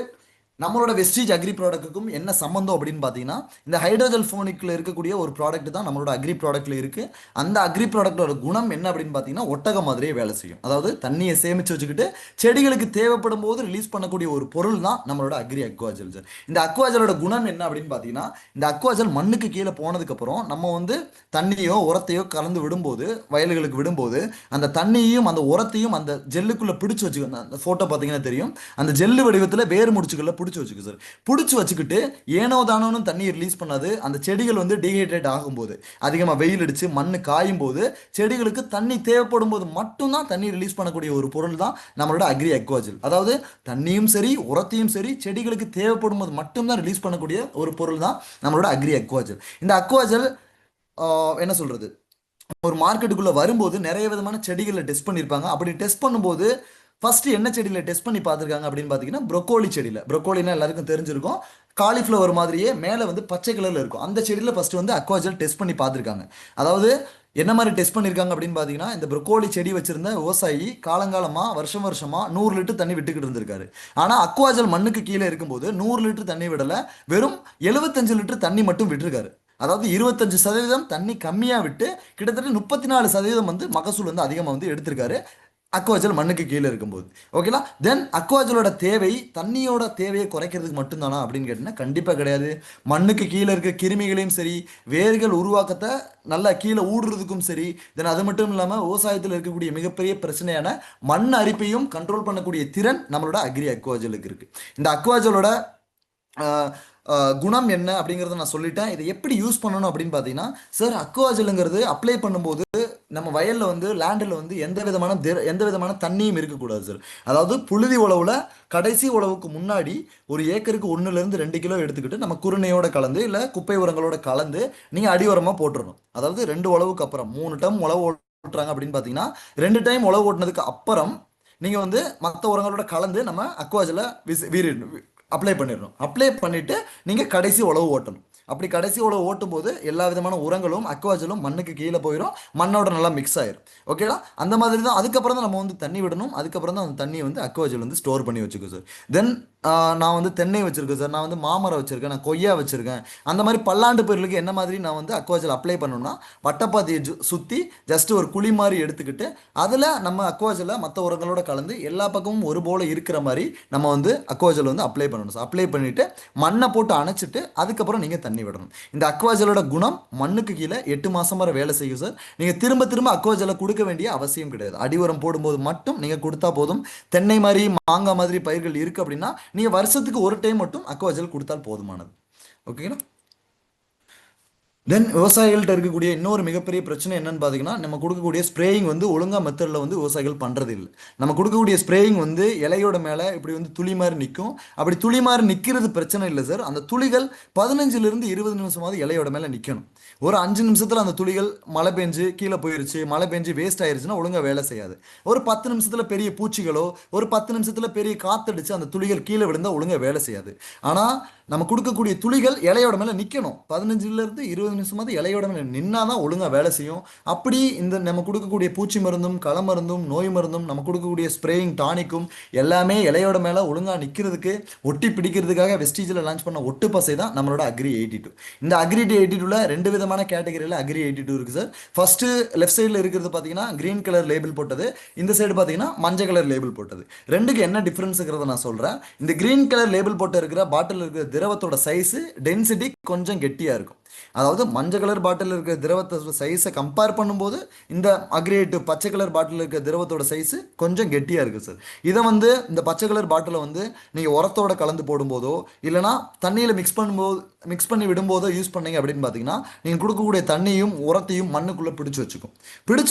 நம்மளோட வெஸ்டீஜ் அக்ரி ப்ராடக்ட்டுக்கும் என்ன சம்மந்தம் அப்படின்னு பார்த்தீங்கன்னா, இந்த ஹைட்ரோஜெல் ஃபோனிக்கில் இருக்கக்கூடிய ஒரு ப்ராடக்ட் தான் நம்மளோட அக்ரி ப்ராடக்ட்டில் இருக்குது. அந்த அக்ரி ப்ராடக்டோட குணம் என்ன அப்படின்னு பார்த்தீங்கன்னா, ஒட்டக மாதிரியே வேலை செய்யும். அதாவது தண்ணியை சேமித்து வச்சுக்கிட்டு செடிகளுக்கு தேவைப்படும் போது ரிலீஸ் பண்ணக்கூடிய ஒரு பொருள் தான் நம்மளோட அக்ரி அக்வாஜெல் சார். இந்த அக்வாஜலோட குணம் என்ன அப்படின்னு பார்த்தீங்கன்னா, இந்த அக்வாஜெல் மண்ணுக்கு கீழே போனதுக்கப்புறம் நம்ம வந்து தண்ணியோ உரத்தையோ கலந்து விடும்போது, வயல்களுக்கு விடும்போது, அந்த தண்ணியையும் அந்த உரத்தையும் அந்த ஜெல்லுக்குள்ளே பிடிச்சி வச்சுக்கணும். அந்த ஃபோட்டோ பார்த்தீங்கன்னா தெரியும், அந்த ஜெல்லு வடிவத்தில் வேறு முடிச்சுக்களில் பிடிச்சி வச்சுக்கு சார். பிடிச்சி வச்சுக்கிட்டு ஏனோ தானோன்னு தண்ணியை ரிலீஸ் பண்ணாது. அந்த செடிகள் வந்து டீஹைட்ரேட் ஆகும்போது, அதிகமாக வெயில் அடித்து மண் காயும் போது, செடிகளுக்கு தண்ணி தேவைப்படும் போது மட்டும்தான் தண்ணி ரிலீஸ் பண்ணக்கூடிய ஒரு பொருள் தான் நம்மளோட அக்ரி அக்வாஜெல். அதாவது தண்ணியும் சரி உரத்தையும் சரி செடிகளுக்கு தேவைப்படும் போது மட்டும்தான் ரிலீஸ் பண்ணக்கூடிய ஒரு பொருள் தான் நம்மளோட அக்ரி அக்வாஜெல். இந்த அக்வாஜெல் என்ன சொல்றது, ஒரு மார்க்கெட்டுக்குள்ளே வரும்போது நிறைய விதமான செடிகளில் டெஸ்ட் பண்ணியிருப்பாங்க. அப்படி டெஸ்ட் பண்ணும்போது ஃபர்ஸ்ட் என்ன செடியில் டெஸ்ட் பண்ணி பார்த்துருக்காங்க அப்படின்னு பார்த்தீங்கன்னா, ப்ரொக்கோலி செடியில். ப்ரொக்கோலினா எல்லாருக்கும் தெரிஞ்சிருக்கும், காலிஃப்ளவர் மாதிரியே மேலே வந்து பச்சை கலரில் இருக்கும். அந்த செடியில் ஃபர்ஸ்ட் வந்து அக்வாஜெல் டெஸ்ட் பண்ணி பார்த்துருக்காங்க. அதாவது என்ன மாதிரி டெஸ்ட் பண்ணியிருக்காங்க அப்படின்னு பார்த்தீங்கன்னா, இந்த ப்ரொக்கோலி செடி வச்சிருந்த விவசாயி காலங்காலமாக வருஷமாக 100 லிட்டர் தண்ணி விட்டுக்கிட்டு இருந்திருக்காரு. ஆனால் அக்வாஜெல் மண்ணுக்கு கீழே இருக்கும்போது 100 லிட்டர் தண்ணி விடலை, வெறும் 75 லிட்டர் தண்ணி மட்டும் விட்டுருக்காரு. அதாவது 25% தண்ணி கம்மியாக விட்டு கிட்டத்தட்ட 34% வந்து மகசூல் வந்து அதிகமாக வந்து எடுத்திருக்காரு. அக்வாஜல் மண்ணுக்கு கீழே இருக்கும்போது. ஓகேங்களா? தென் அக்வாஜலோட தேவை தண்ணியோட தேவையை குறைக்கிறதுக்கு மட்டும்தானா அப்படின்னு கேட்டிங்கன்னா கண்டிப்பாக கிடையாது. மண்ணுக்கு கீழே இருக்க கிருமிகளையும் சரி, வேர்கள் உருவாக்கத்தை நல்லா கீழே ஊடுறதுக்கும் சரி, தென் அது மட்டும் இல்லாமல் விவசாயத்தில் இருக்கக்கூடிய மிகப்பெரிய பிரச்சனையான மண் அரிப்பையும் கண்ட்ரோல் பண்ணக்கூடிய திறன் நம்மளோட அக்ரி அக்வாஜலுக்கு இருக்கு. இந்த அக்வாஜலோட குணம் என்ன அப்படிங்கிறத நான் சொல்லிட்டேன். இதை எப்படி யூஸ் பண்ணணும் அப்படின்னு பார்த்தீங்கன்னா, சார் அக்வாஜலுங்கிறது அப்ளை பண்ணும்போது நம்ம வயலில் வந்து லேண்டில் வந்து எந்த விதமான தண்ணியும் இருக்கக்கூடாது சார். அதாவது புழுதி உழவுல கடைசி உழவுக்கு முன்னாடி ஒரு ஏக்கருக்கு 1-2 கிலோ எடுத்துக்கிட்டு நம்ம குருணையோட கலந்து இல்லை குப்பை உரங்களோட கலந்து நீங்கள் அடி உரமாக போட்டுடணும். அதாவது 2 உழவுக்கு அப்புறம் 3 டைம் உழவு ஓட்டுறாங்க அப்படின்னு பார்த்தீங்கன்னா 2 டைம் உழவு ஓட்டினதுக்கு அப்புறம் நீங்கள் வந்து மற்ற உரங்களோட கலந்து நம்ம அக்வாஜலை அப்ளை பண்ணிடணும். அப்ளை பண்ணிட்டு நீங்கள் கடைசி உழவு ஓட்டணும். அப்படி கடைசி உழவு ஓட்டும் போது எல்லா விதமான உரங்களும் அக்வாஜலும் மண்ணுக்கு கீழே போயிடும், மண்ணோட நல்லா மிக்ஸ் ஆயிரும். ஓகேடா? அந்த மாதிரி தான். அதுக்கப்புறம் தான் நம்ம வந்து தண்ணி விடணும். அதுக்கப்புறம் தான் அந்த தண்ணியை வந்து அக்வாஜல் வந்து ஸ்டோர் பண்ணி வச்சுக்கோ சார். தென் நான் வந்து தென்னை வச்சிருக்கேன் சார், நான் வந்து மாமரம் வச்சிருக்கேன், நான் கொய்யா வச்சிருக்கேன். அந்த மாதிரி பல்லாண்டு பயிர்களுக்கு என்ன மாதிரி நான் வந்து அக்வாஜல் அப்ளை பண்ணணும்னா, வட்டப்பாத்தியை சுற்றி ஜஸ்ட் ஒரு குழி மாதிரி எடுத்துக்கிட்டு அதில் நம்ம அக்வாஜலை மற்ற உரங்களோட கலந்து எல்லா பக்கமும் ஒரு போல இருக்கிற மாதிரி நம்ம வந்து அக்வாஜல் வந்து அப்ளை பண்ணணும் சார். அப்ளை பண்ணிட்டு மண்ணை போட்டு அணைச்சிட்டு அதுக்கப்புறம் நீங்கள் தண்ணி விடணும். இந்த அக்வாஜலோட குணம் மண்ணுக்கு கீழே 8 மாசம் வரை வேலை செய்யும் சார். நீங்கள் திரும்ப திரும்ப அக்வாஜலை கொடுக்க வேண்டிய அவசியம் கிடையாது. அடி உரம் போடும்போது மட்டும் நீங்கள் கொடுத்தா போதும். தென்னை மாதிரி மாங்காய் மாதிரி பயிர்கள் இருக்குது அப்படின்னா நீங்கள் வருஷத்துக்கு ஒரு டைம் மட்டும் அக்வாஜல் கொடுத்தால் போதுமானது. ஓகேங்களா? தென் விவசாயிகள்கிட்ட இருக்கக்கூடிய இன்னொரு மிகப்பெரிய பிரச்சனை என்னன்னு பார்த்தீங்கன்னா, நம்ம கொடுக்கக்கூடிய ஸ்ப்ரேயிங் வந்து ஒழுங்காக மெத்தடில் வந்து விவசாயிகள் பண்ணுறது இல்லை. நம்ம கொடுக்கக்கூடிய ஸ்ப்ரேயிங் வந்து இலையோட மேலே இப்படி வந்து துளி மாதிரி நிற்கும். அப்படி துளி மாதிரி நிற்கிறது பிரச்சனை இல்லை சார். அந்த துளிகள் 15லிருந்து 20 நிமிஷமாவது இலையோட மேலே நிற்கணும். ஒரு 5 நிமிஷத்தில் அந்த துளிகள் மழை பெஞ்சு கீழே போயிருச்சு, மழை பெஞ்சு வேஸ்ட் ஆயிருச்சுன்னா ஒழுங்காக வேலை செய்யாது. ஒரு 10 நிமிஷத்தில் பெரிய பூச்சிகளோ, ஒரு 10 நிமிஷத்தில் பெரிய காத்தடிச்சு அந்த துளிகள் கீழே விழுந்தால் ஒழுங்காக வேலை செய்யாது. ஆனால் நம்ம கொடுக்கக்கூடிய துளிகள் இலையோட மேலே நிற்கணும். 15லிருந்து 20 நிமிஷமாவது இலையோட மேலே நின்னாதான் ஒழுங்காக வேலை செய்யும். அப்படி இந்த நம்ம கொடுக்கக்கூடிய பூச்சி மருந்தும் கள மருந்தும் நோய் மருந்தும் நம்ம கொடுக்கக்கூடிய ஸ்ப்ரேயிங் டானிக்கும் எல்லாமே இலையோட மேலே ஒழுங்காக நிற்கிறதுக்கு ஒட்டி பிடிக்கிறதுக்காக வெஸ்டீஜில் லான்ச் பண்ண ஒட்டு பசை தான் நம்மளோட அக்ரி 82. இந்த அக்ரி 82ல 2 விதமான கேட்டகரியில் அக்ரி 82 இருக்குது சார். ஃபர்ஸ்ட் லெஃப்ட் சைடில் இருக்கிறது பார்த்தீங்கன்னா கிரீன் கலர் லேபிள் போட்டது, இந்த சைடு பார்த்தீங்கன்னா மஞ்சள் கலர் லேபிள் போட்டது. ரெண்டுக்கு என்ன டிஃப்ரென்ஸுங்கிறத நான் சொல்கிறேன். இந்த கிரீன் கலர் லேபிள் போட்டு இருக்கிற பாட்டில் இருக்கிற திரவத்தோட சைஸு டென்சிட்டி கொஞ்சம் கெட்டியாக இருக்கும். அதாவது மஞ்சள் கலர் பாட்டில் இருக்கிற திரவத்தோட சைஸை கம்பேர் பண்ணும்போது இந்த அக்ரி 82 பச்சை கலர் பாட்டில் இருக்கிற திரவத்தோட சைஸு கொஞ்சம் கெட்டியாக இருக்குது சார். இதை வந்து இந்த பச்சை கலர் பாட்டிலை வந்து நீங்கள் உரத்தோட கலந்து போடும்போதோ இல்லைனா தண்ணியில் மிக்ஸ் பண்ணி விடும்போதோ யூஸ் பண்ணீங்க அப்படின்னு பார்த்தீங்கன்னா நீங்கள் கொடுக்கக்கூடிய தண்ணியும் உரத்தையும் மண்ணுக்குள்ளே பிடிச்சு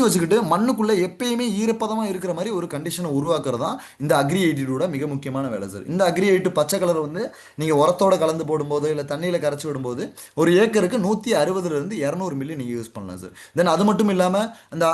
வச்சுக்கிட்டு மண்ணுக்குள்ளே எப்பயுமே ஈரப்பதமாக இருக்கிற மாதிரி ஒரு கண்டிஷனை உருவாக்குறது தான் இந்த அக்ரி 82 மிக முக்கியமான வேலை சார். இந்த அக்ரி 82 பச்சை கலர் வந்து நீங்கள் உரத்தோட கலந்து போடும்போது இல்லை தண்ணியில் கரைச்சி விடும்போது ஒரு ஏக்கருக்கு 160லிருந்து 200 மில்லி நீங்கள் யூஸ் பண்ணலாம் சார். தென் அது மட்டும் இல்லாமல் அந்த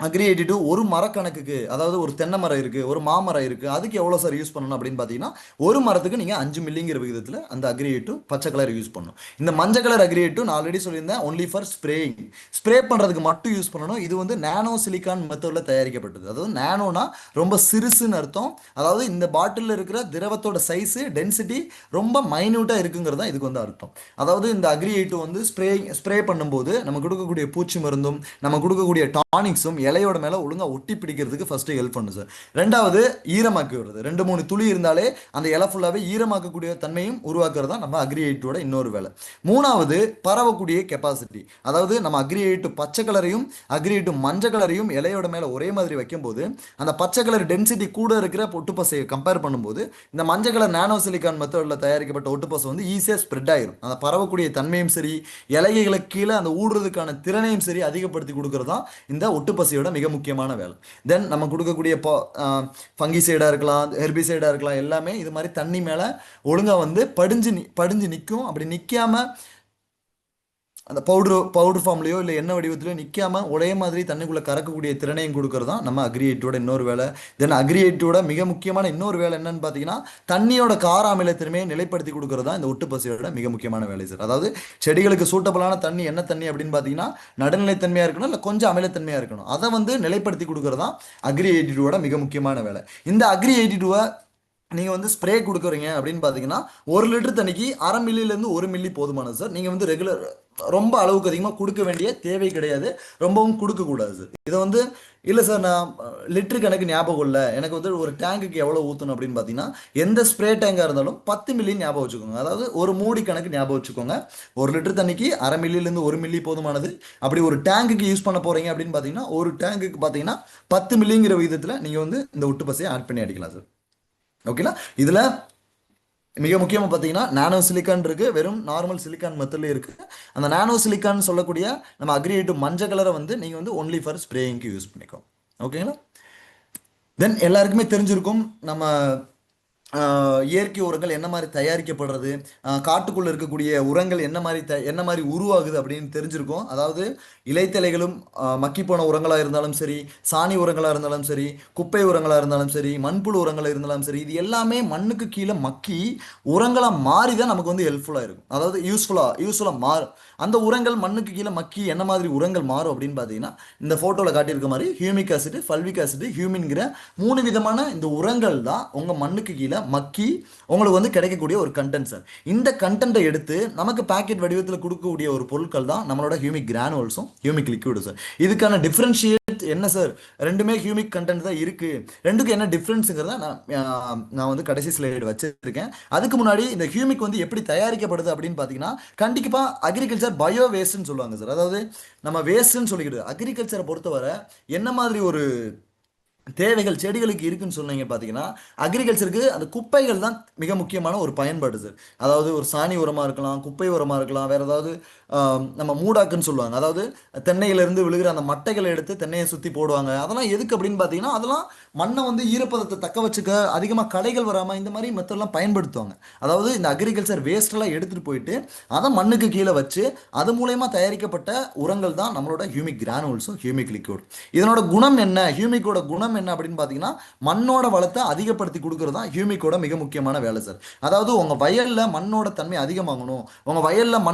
அக்ரி 82 ஒரு மரக்கணக்குக்கு, அதாவது ஒரு தென்னை மரம் இருக்குது, ஒரு மாமரம் இருக்குது, அதுக்கு எவ்வளோ சார் யூஸ் பண்ணணும் அப்படின்னு பார்த்தீங்கன்னா ஒரு மரத்துக்கு நீங்கள் 5 மில்லிங்கிற விகிதத்தில் அந்த அக்ரி 82 பச்சை கலர் யூஸ் பண்ணணும். இந்த மஞ்சள் கலர் அக்ரி 82 நான் ஆல்ரெடி சொல்லியிருந்தேன் ஒன்லி ஃபார் ஸ்ப்ரேயிங், ஸ்ப்ரே பண்ணுறதுக்கு மட்டும் யூஸ் பண்ணணும். இது வந்து நானோ சிலிக்கான் மெத்தடில் தயாரிக்கப்பட்டது. அதாவது நானோனா ரொம்ப சிறுசுன்னு அர்த்தம். அதாவது இந்த பாட்டிலில் இருக்கிற திரவத்தோட சைஸு டென்சிட்டி ரொம்ப மைன்யூட்டாக இருக்குங்கிறது தான் இதுக்கு வந்து அர்த்தம். அதாவது இந்த அக்ரி 82 வந்து ஸ்ப்ரே பண்ணும்போது நம்ம கொடுக்கக்கூடிய பூச்சி மருந்தும் நம்ம கொடுக்கக்கூடிய டானிக்ஸும் இலையோட மேலே ஒழுங்காக ஒட்டி பிடிக்கிறதுக்கு ஃபர்ஸ்ட் ஹெல்ப் பண்ணும் சார். ரெண்டாவது ஈரமாக்கி விடுறது. 2-3 துளி இருந்தாலே அந்த இலை ஃபுல்லாகவே ஈரமாக்கக்கூடிய தன்மையும் உருவாக்குறது தான் நம்ம அக்ரி 82 இன்னொரு வேலை. மூணாவது பரவக்கூடிய கெப்பாசிட்டி. அதாவது நம்ம அக்ரி 82 பச்சை கலரையும் அக்ரி 82 மஞ்சள் கலரையும் இலையோட மேலே ஒரே மாதிரி வைக்கும்போது அந்த பச்சை கலர் டென்சிட்டி கூட இருக்கிற ஒட்டுப்பசையை கம்பேர் பண்ணும்போது இந்த மஞ்சள் கலர் நானோ சிலிக்கான் மெத்தடில் தயாரிக்கப்பட்ட ஒட்டுப்பசை வந்து ஈஸியாக ஸ்ப்ரெட் ஆயிரும். அந்த பரவக்கூடிய தன்மையும் சரி இலைகளுக்கு கீழே அந்த ஊடுறதுக்கான திறனையும் சரி அதிகப்படுத்தி கொடுக்கறது தான் இந்த ஒட்டுப்பசையோட மிக முக்கியமான வேலை. தென் நம்ம கொடுக்கக்கூடிய ஃபங்கிசைடாக இருக்கலாம், ஹெர்பிசைடாக இருக்கலாம், எல்லாமே இது மாதிரி தண்ணி மேலே ஒழுங்காக வந்து படிஞ்சு நிற்கும். அப்படி நிற்காம அந்த பவுடர் ஃபார்ம்லையோ இல்லை எண்ணெய் வடிவத்திலையோ நிற்காம ஒரே மாதிரி தண்ணிக்குள்ளே கறக்கக்கூடிய திறனையும் கொடுக்கறது தான் நம்ம அக்ரி 82 இன்னொரு வேலை. தென் அக்ரி 82 மிக முக்கியமான இன்னொரு வேலை என்னன்னு பார்த்தீங்கன்னா தண்ணியோட கார அமிலத்திறமையை நிலைப்படுத்தி கொடுக்கறது தான் இந்த ஒட்டுப்பசையோட மிக முக்கியமான வேலை சார். அதாவது செடிகளுக்கு சூட்டபிளான தண்ணி என்ன தண்ணி அப்படின்னு பார்த்தீங்கன்னா நடுநிலைத்தன்மையாக இருக்கணும், இல்லை கொஞ்சம் அமிலத்தன்மையாக இருக்கணும். அதை வந்து நிலைப்படுத்தி கொடுக்கறது தான் அக்ரி 82 மிக முக்கியமான வேலை. இந்த அக்ரி 82 நீங்கள் வந்து ஸ்ப்ரே கொடுக்குறீங்க அப்படின்னு பார்த்தீங்கன்னா 1 லிட்டர் தண்ணிக்கு 1/2 மில்லிலேருந்து 1 மில்லி போதுமானது சார். நீங்கள் வந்து ரெகுலர் ரொம்ப அளவுக்கு அதிகமாக கொடுக்க வேண்டிய தேவை கிடையாது, ரொம்பவும் கொடுக்கக்கூடாது சார். இதை வந்து இல்லை சார், நான் லிட்டருக்கு எனக்கு ஞாபகம் இல்லை. எனக்கு வந்து ஒரு டேங்குக்கு எவ்வளோ ஊற்றணும் அப்படின்னு பார்த்தீங்கன்னா, எந்த ஸ்ப்ரே டேங்காக இருந்தாலும் 10 மில்லி ஞாபகம் வச்சுக்கோங்க. அதாவது ஒரு மூடி கணக்கு ஞாபகம் வச்சுக்கோங்க. 1 லிட்டர் தண்ணிக்கு 1/2 மில்லிலேருந்து 1 மில்லி போதுமானது. அப்படி ஒரு டேங்குக்கு யூஸ் பண்ண போகிறீங்க அப்படின்னு பார்த்தீங்கன்னா, ஒரு டேங்குக்கு பார்த்தீங்கன்னா 10 மில்லிங்கிற விதத்தில் நீங்கள் வந்து இந்த ஒட்டு பசையை ஆட் பண்ணி அடிக்கலாம் சார். ஓகேங்களா? இதில் மிக முக்கியமாக பார்த்தீங்கன்னா நானோ சிலிக்கான் இருக்குது, வெறும் நார்மல் சிலிக்கான் மெத்தட்ல இருக்குது. அந்த நானோ சிலிக்கான் சொல்லக்கூடிய நம்ம அக்ரிடேட் மஞ்சள் கலரை வந்து நீங்கள் வந்து ஒன்லி ஃபார் ஸ்ப்ரேயிங்க்கு யூஸ் பண்ணிக்கோ. ஓகேங்களா? தென் எல்லாருக்குமே தெரிஞ்சிருக்கும் நம்ம இயற்கை உரங்கள் என்ன மாதிரி தயாரிக்கப்படுறது, காட்டுக்குள்ள இருக்கக்கூடிய உரங்கள் என்ன மாதிரி உருவாகுது அப்படின்னு தெரிஞ்சிருக்கும். அதாவது இலைத்தலைகளும் மக்கி போன உரங்களாக இருந்தாலும் சரி, சாணி உரங்களாக இருந்தாலும் சரி, குப்பை உரங்களாக இருந்தாலும் சரி, மண்புழு உரங்களாக இருந்தாலும் சரி, இது எல்லாமே மண்ணுக்கு கீழே மக்கி உரங்களாக மாறி தான் நமக்கு வந்து ஹெல்ப்ஃபுல்லாக இருக்கும். அதாவது யூஸ்ஃபுல்லாக மாறும். அந்த உரங்கள் மண்ணுக்கு கீழே மக்கி என்ன மாதிரி உரங்கள் மாறும் அப்படின்னு பார்த்தீங்கன்னா, இந்த ஃபோட்டோவில் காட்டியிருக்க மாதிரி ஹியூமிக் ஆசிட், ஃபல்விக் ஆசிட், ஹியூமின்கிற 3 விதமான இந்த உரங்கள் தான் உங்கள் மண்ணுக்கு கீழே மக்கி உங்களுக்கு வந்து கிடைக்கக்கூடிய ஒரு கண்டென்ட் சார். இந்த கண்டென்ட்டை எடுத்து நமக்கு பேக்கெட் வடிவத்தில் கொடுக்கக்கூடிய ஒரு பொருட்கள் தான் நம்மளோட ஹியூமிக் கிரானுவல்ஸும் ஹியூமிக் லிக்விடும் சார். இதுக்கான டிஃப்ரென்ஷியேட் என்ன சார்? ரெண்டுமே ஹியூமிக் கண்டென்ட் தான் இருக்கு. ரெண்டுக்கும் என்ன டிஃப்ரென்ஸுங்கிறத நான் வந்து கடைசி ஸ்லைடு வச்சிருக்கேன். அதுக்கு முன்னாடி இந்த ஹியூமிக் வந்து எப்படி தயாரிக்கப்படுது அப்படின்னு பார்த்தீங்கன்னா, கண்டிப்பா அக்ரிகல்ச்சர் பயோ வேஸ்ட்னு சொல்லுவாங்க சார். அதாவது நம்ம வேஸ்ட்னு சொல்லிக்கிட்டு அக்ரிகல்ச்சரை பொறுத்தவரை என்ன மாதிரி ஒரு தேவைகள் செடிகளுக்கு இருக்குன்னு சொன்னீங்க பார்த்தீங்கன்னா, அக்ரிகல்ச்சருக்கு அந்த குப்பைகள் தான் மிக முக்கியமான ஒரு பயன்பாடு சார். அதாவது ஒரு சாணி உரமாக இருக்கலாம், குப்பை உரமாக இருக்கலாம், வேற ஏதாவது நம்ம மூடாக்குன்னு சொல்லுவாங்க. அதாவது தென்னையிலிருந்து விழுகிற அந்த மட்டைகளை எடுத்து தென்னையை சுற்றி போடுவாங்க. அதெல்லாம் எதுக்கு அப்படின்னு பார்த்தீங்கன்னா, அதெல்லாம் மண்ணை வந்து ஈரப்பதத்தை தக்க வச்சுக்க, அதிகமாக களைகள் வராமல் இந்த மாதிரி மெத்தட்லாம் பயன்படுத்துவாங்க. அதாவது இந்த அக்ரிகல்ச்சர் வேஸ்டெல்லாம் எடுத்துகிட்டு போயிட்டு அதை மண்ணுக்கு கீழே வச்சு அது மூலயமா தயாரிக்கப்பட்ட உரங்கள் தான் நம்மளோட ஹியூமிக் கிரானுவல்ஸும் ஹியூமிக் லிக்விட். இதனோட குணம் என்ன? ஹியூமிக்கோட குணம் என்ன அப்படின்னு பார்த்தீங்கன்னா, மண்ணோட வளத்தை அதிகப்படுத்தி கொடுக்கறது தான் ஹியூமிக்கோட மிக முக்கியமான வேலை சார். அதாவது உங்கள் வயலில் மண்ணோட தன்மை அதிகமாகணும், உங்கள் வயலில்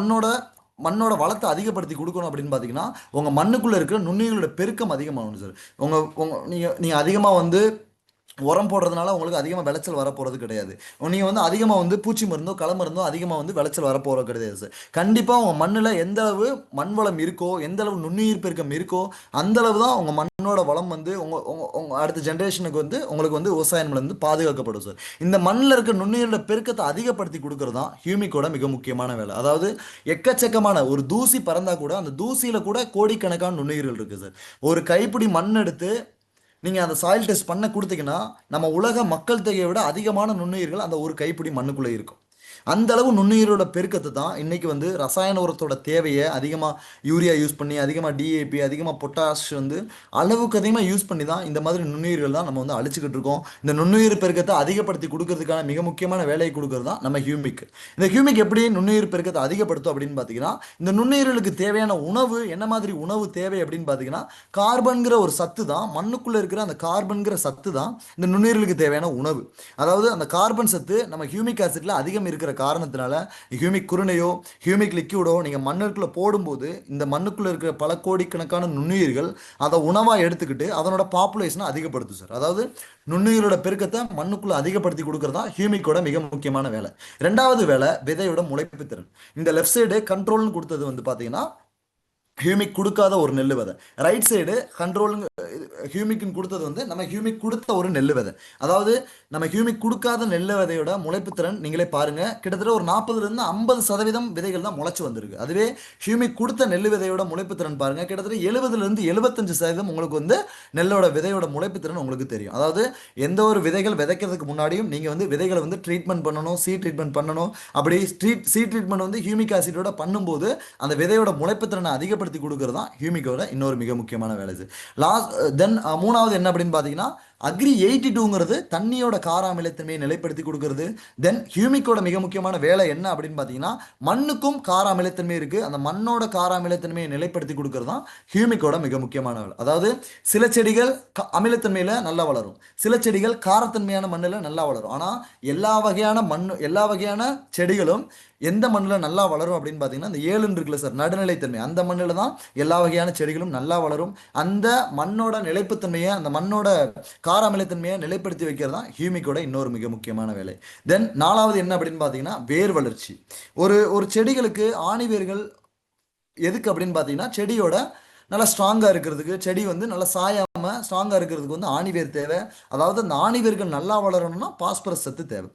மண்ணோட வளத்தை அதிகப்படுத்தி கொடுக்கணும் அப்படின்னு பார்த்தீங்கன்னா, உங்கள் மண்ணுக்குள்ளே இருக்கிற நுண்ணுயிரோட பெருக்கம் அதிகமாகணும் சார். நீங்கள் அதிகமாக வந்து உரம் போடுறதுனால உங்களுக்கு அதிகமாக விளைச்சல் வரப்போகிறது கிடையாது. நீங்கள் வந்து அதிகமாக வந்து பூச்சி மருந்தோ களை மருந்தோ அதிகமாக வந்து விளைச்சல் வரப்போகிறது கிடையாது சார். கண்டிப்பாக உங்கள் மண்ணில் எந்த அளவு மண் வளம் இருக்கோ, எந்த அளவு நுண்ணுயிர் பெருக்கம் இருக்கோ, அந்த அளவு தான் உங்கள் மண்ணோட வளம் வந்து உங்கள் அடுத்த ஜென்ரேஷனுக்கு வந்து உங்களுக்கு வந்து விவசாயம் வந்து பாதுகாக்கப்படும் சார். இந்த மண்ணில் இருக்க நுண்ணுயிரோட பெருக்கத்தை அதிகப்படுத்தி கொடுக்கறது தான் ஹியூமிக்கோட மிக முக்கியமான வேலை. அதாவது எக்கச்சக்கமான ஒரு தூசி பறந்தா கூட அந்த தூசியில் கூட கோடிக்கணக்கான நுண்ணுயிர்கள் இருக்குது சார். ஒரு கைப்பிடி மண் எடுத்து நீங்கள் அந்த சாயில் டெஸ்ட் பண்ண கொடுத்தீங்கன்னா, நம்ம உலக மக்கள் தொகையை விட அதிகமான நுண்ணுயிர்கள் அந்த ஒரு கைப்பிடி மண்ணுக்குள்ளே இருக்கும். அந்த அளவு நுண்ணுயிரோட பெருக்கத்தை தான் இன்னைக்கு வந்து ரசாயன உரத்தோட தேவையை அதிகமாக யூரியா யூஸ் பண்ணி, அதிகமாக டிஏபி, அதிகமாக பொட்டாஷ் வந்து அளவுக்கு அதிகமாக யூஸ் பண்ணி தான் இந்த மாதிரி நுண்ணுயிர்கள் தான் நம்ம வந்து அழிச்சுக்கிட்டு இருக்கோம். இந்த நுண்ணுயிர் பெருக்கத்தை அதிகப்படுத்தி கொடுக்கறதுக்கான மிக முக்கியமான வேலையை கொடுக்கறது தான் நம்ம ஹியூமிக். இந்த ஹியூமிக் எப்படி நுண்ணுயிர் பெருக்கத்தை அதிகப்படுத்தும் அப்படின்னு பார்த்தீங்கன்னா, இந்த நுண்ணுயிர்களுக்கு தேவையான உணவு என்ன மாதிரி உணவு தேவை அப்படின்னு பார்த்தீங்கன்னா, கார்பன்கிற ஒரு சத்து தான் மண்ணுக்குள்ளே இருக்கிற அந்த கார்பன்கிற சத்து தான் இந்த நுண்ணுயிர்களுக்கு தேவையான உணவு. அதாவது அந்த கார்பன் சத்து நம்ம ஹியூமிக் ஆசிட்ல அதிகம் இருக்கிற காரணத்தினால ஹியூமிக் குருணையோ ஹியூமிக் லிக்யூடோ நீங்க மண்ணுக்குள்ள போடும்போது இந்த மண்ணுக்குள்ள இருக்கிற பல கோடிக்கணக்கான நுண்ணுயிர்கள் அதை உணவா எடுத்துக்கிட்டு அதனோட பாப்புலேஷனை அதிகப்படுத்தும் சார். அதாவது நுண்ணுயிரோட பெருக்கத்தை மண்ணுக்குள்ள அதிகப்படுத்தி கொடுக்கறதா ஹியூமிக்கோட மிக முக்கியமான வேலை. ரெண்டாவது வேலை விதையோட முளைப்பு திறன். இந்த லெஃப்ட் சைடு கண்ட்ரோல்னு கொடுத்தது வந்து பாத்தீங்கன்னா ஹியூமிக் கொடுக்காத ஒரு நெல் விதை, ரைட் சைடு கண்ட்ரோலுங்க ஹியூமிக்னு கொடுத்தது வந்து நம்ம ஹியூமிக் கொடுத்த ஒரு நெல் விதை. அதாவது நம்ம ஹியூமிக் கொடுக்காத நெல் விதையோட முளைப்பு திறன் நீங்களே பாருங்க, கிட்டத்தட்ட ஒரு 40லேருந்து 50% விதைகள் தான் முளைச்சு வந்திருக்கு. அதுவே ஹியூமிக் கொடுத்த நெல் விதையோட முளைப்பு திறன் பாருங்க, கிட்டத்தட்ட 70லேருந்து 75% உங்களுக்கு வந்து நெல்லோட விதையோட முளைப்பு திறன் உங்களுக்கு தெரியும். அதாவது எந்த ஒரு விதைகள் விதைக்கிறதுக்கு முன்னாடியும் நீங்க வந்து விதைகளை வந்து ட்ரீட்மெண்ட் பண்ணணும், ட்ரீட்மெண்ட் பண்ணணும். அப்படி ட்ரீட்மெண்ட் வந்து ஹியூமிக் ஆசிடோட பண்ணும்போது அந்த விதையோட முளைப்பு திறனை அதிகப்படுத்தி கொடுக்கறது தான் ஹியூமிக்கோட இன்னொரு மிக முக்கியமான வேலை. தென் மூணாவது என்ன அப்படின்னு பார்த்தீங்கன்னா, அக்ரி 82ங்கிறது தண்ணியோட கார அமிலத்தன்மையை நிலைப்படுத்தி கொடுக்கறது. தென் ஹியூமிக்கோட மிக முக்கியமான வேலை என்ன அப்படின்னு பார்த்தீங்கன்னா, மண்ணுக்கும் கார அமிலத்தன்மை இருக்கு, அந்த மண்ணோட கார அமிலத்தன்மையை நிலைப்படுத்தி கொடுக்கறது தான் ஹியூமிக்கோட மிக முக்கியமான வேலை. அதாவது சில செடிகள் அமிலத்தன்மையில நல்லா வளரும், சில செடிகள் காரத்தன்மையான மண்ணில் நல்லா வளரும். ஆனால் எல்லா வகையான செடிகளும் எந்த மண்ணில் நல்லா வளரும் அப்படின்னு பார்த்தீங்கன்னா, இந்த 7 இருக்குல்ல சார், நடுநிலைத்தன்மை, அந்த மண்ணில் தான் எல்லா வகையான செடிகளும் நல்லா வளரும். அந்த மண்ணோட நிலைப்புத்தன்மையை, அந்த மண்ணோட கார அமிலத்தன்மையை நிலைப்படுத்தி வைக்கிறது தான் ஹியூமிக்கோட இன்னொரு மிக முக்கியமான வேலை. தென் நாலாவது என்ன அப்படின்னு பார்த்தீங்கன்னா, வேர் வளர்ச்சி. ஒரு செடிகளுக்கு ஆணி வேர்கள் எதுக்கு அப்படின்னு பார்த்தீங்கன்னா, செடியோட நல்லா ஸ்ட்ராங்காக இருக்கிறதுக்கு, செடி வந்து நல்லா சாயாமல் இல்லாமல் ஸ்ட்ராங்காக இருக்கிறதுக்கு வந்து ஆணிவேர் தேவை. அதாவது அந்த ஆணிவேர்கள் நல்லா வளரணும்னா பாஸ்பரஸ் சத்து தேவை.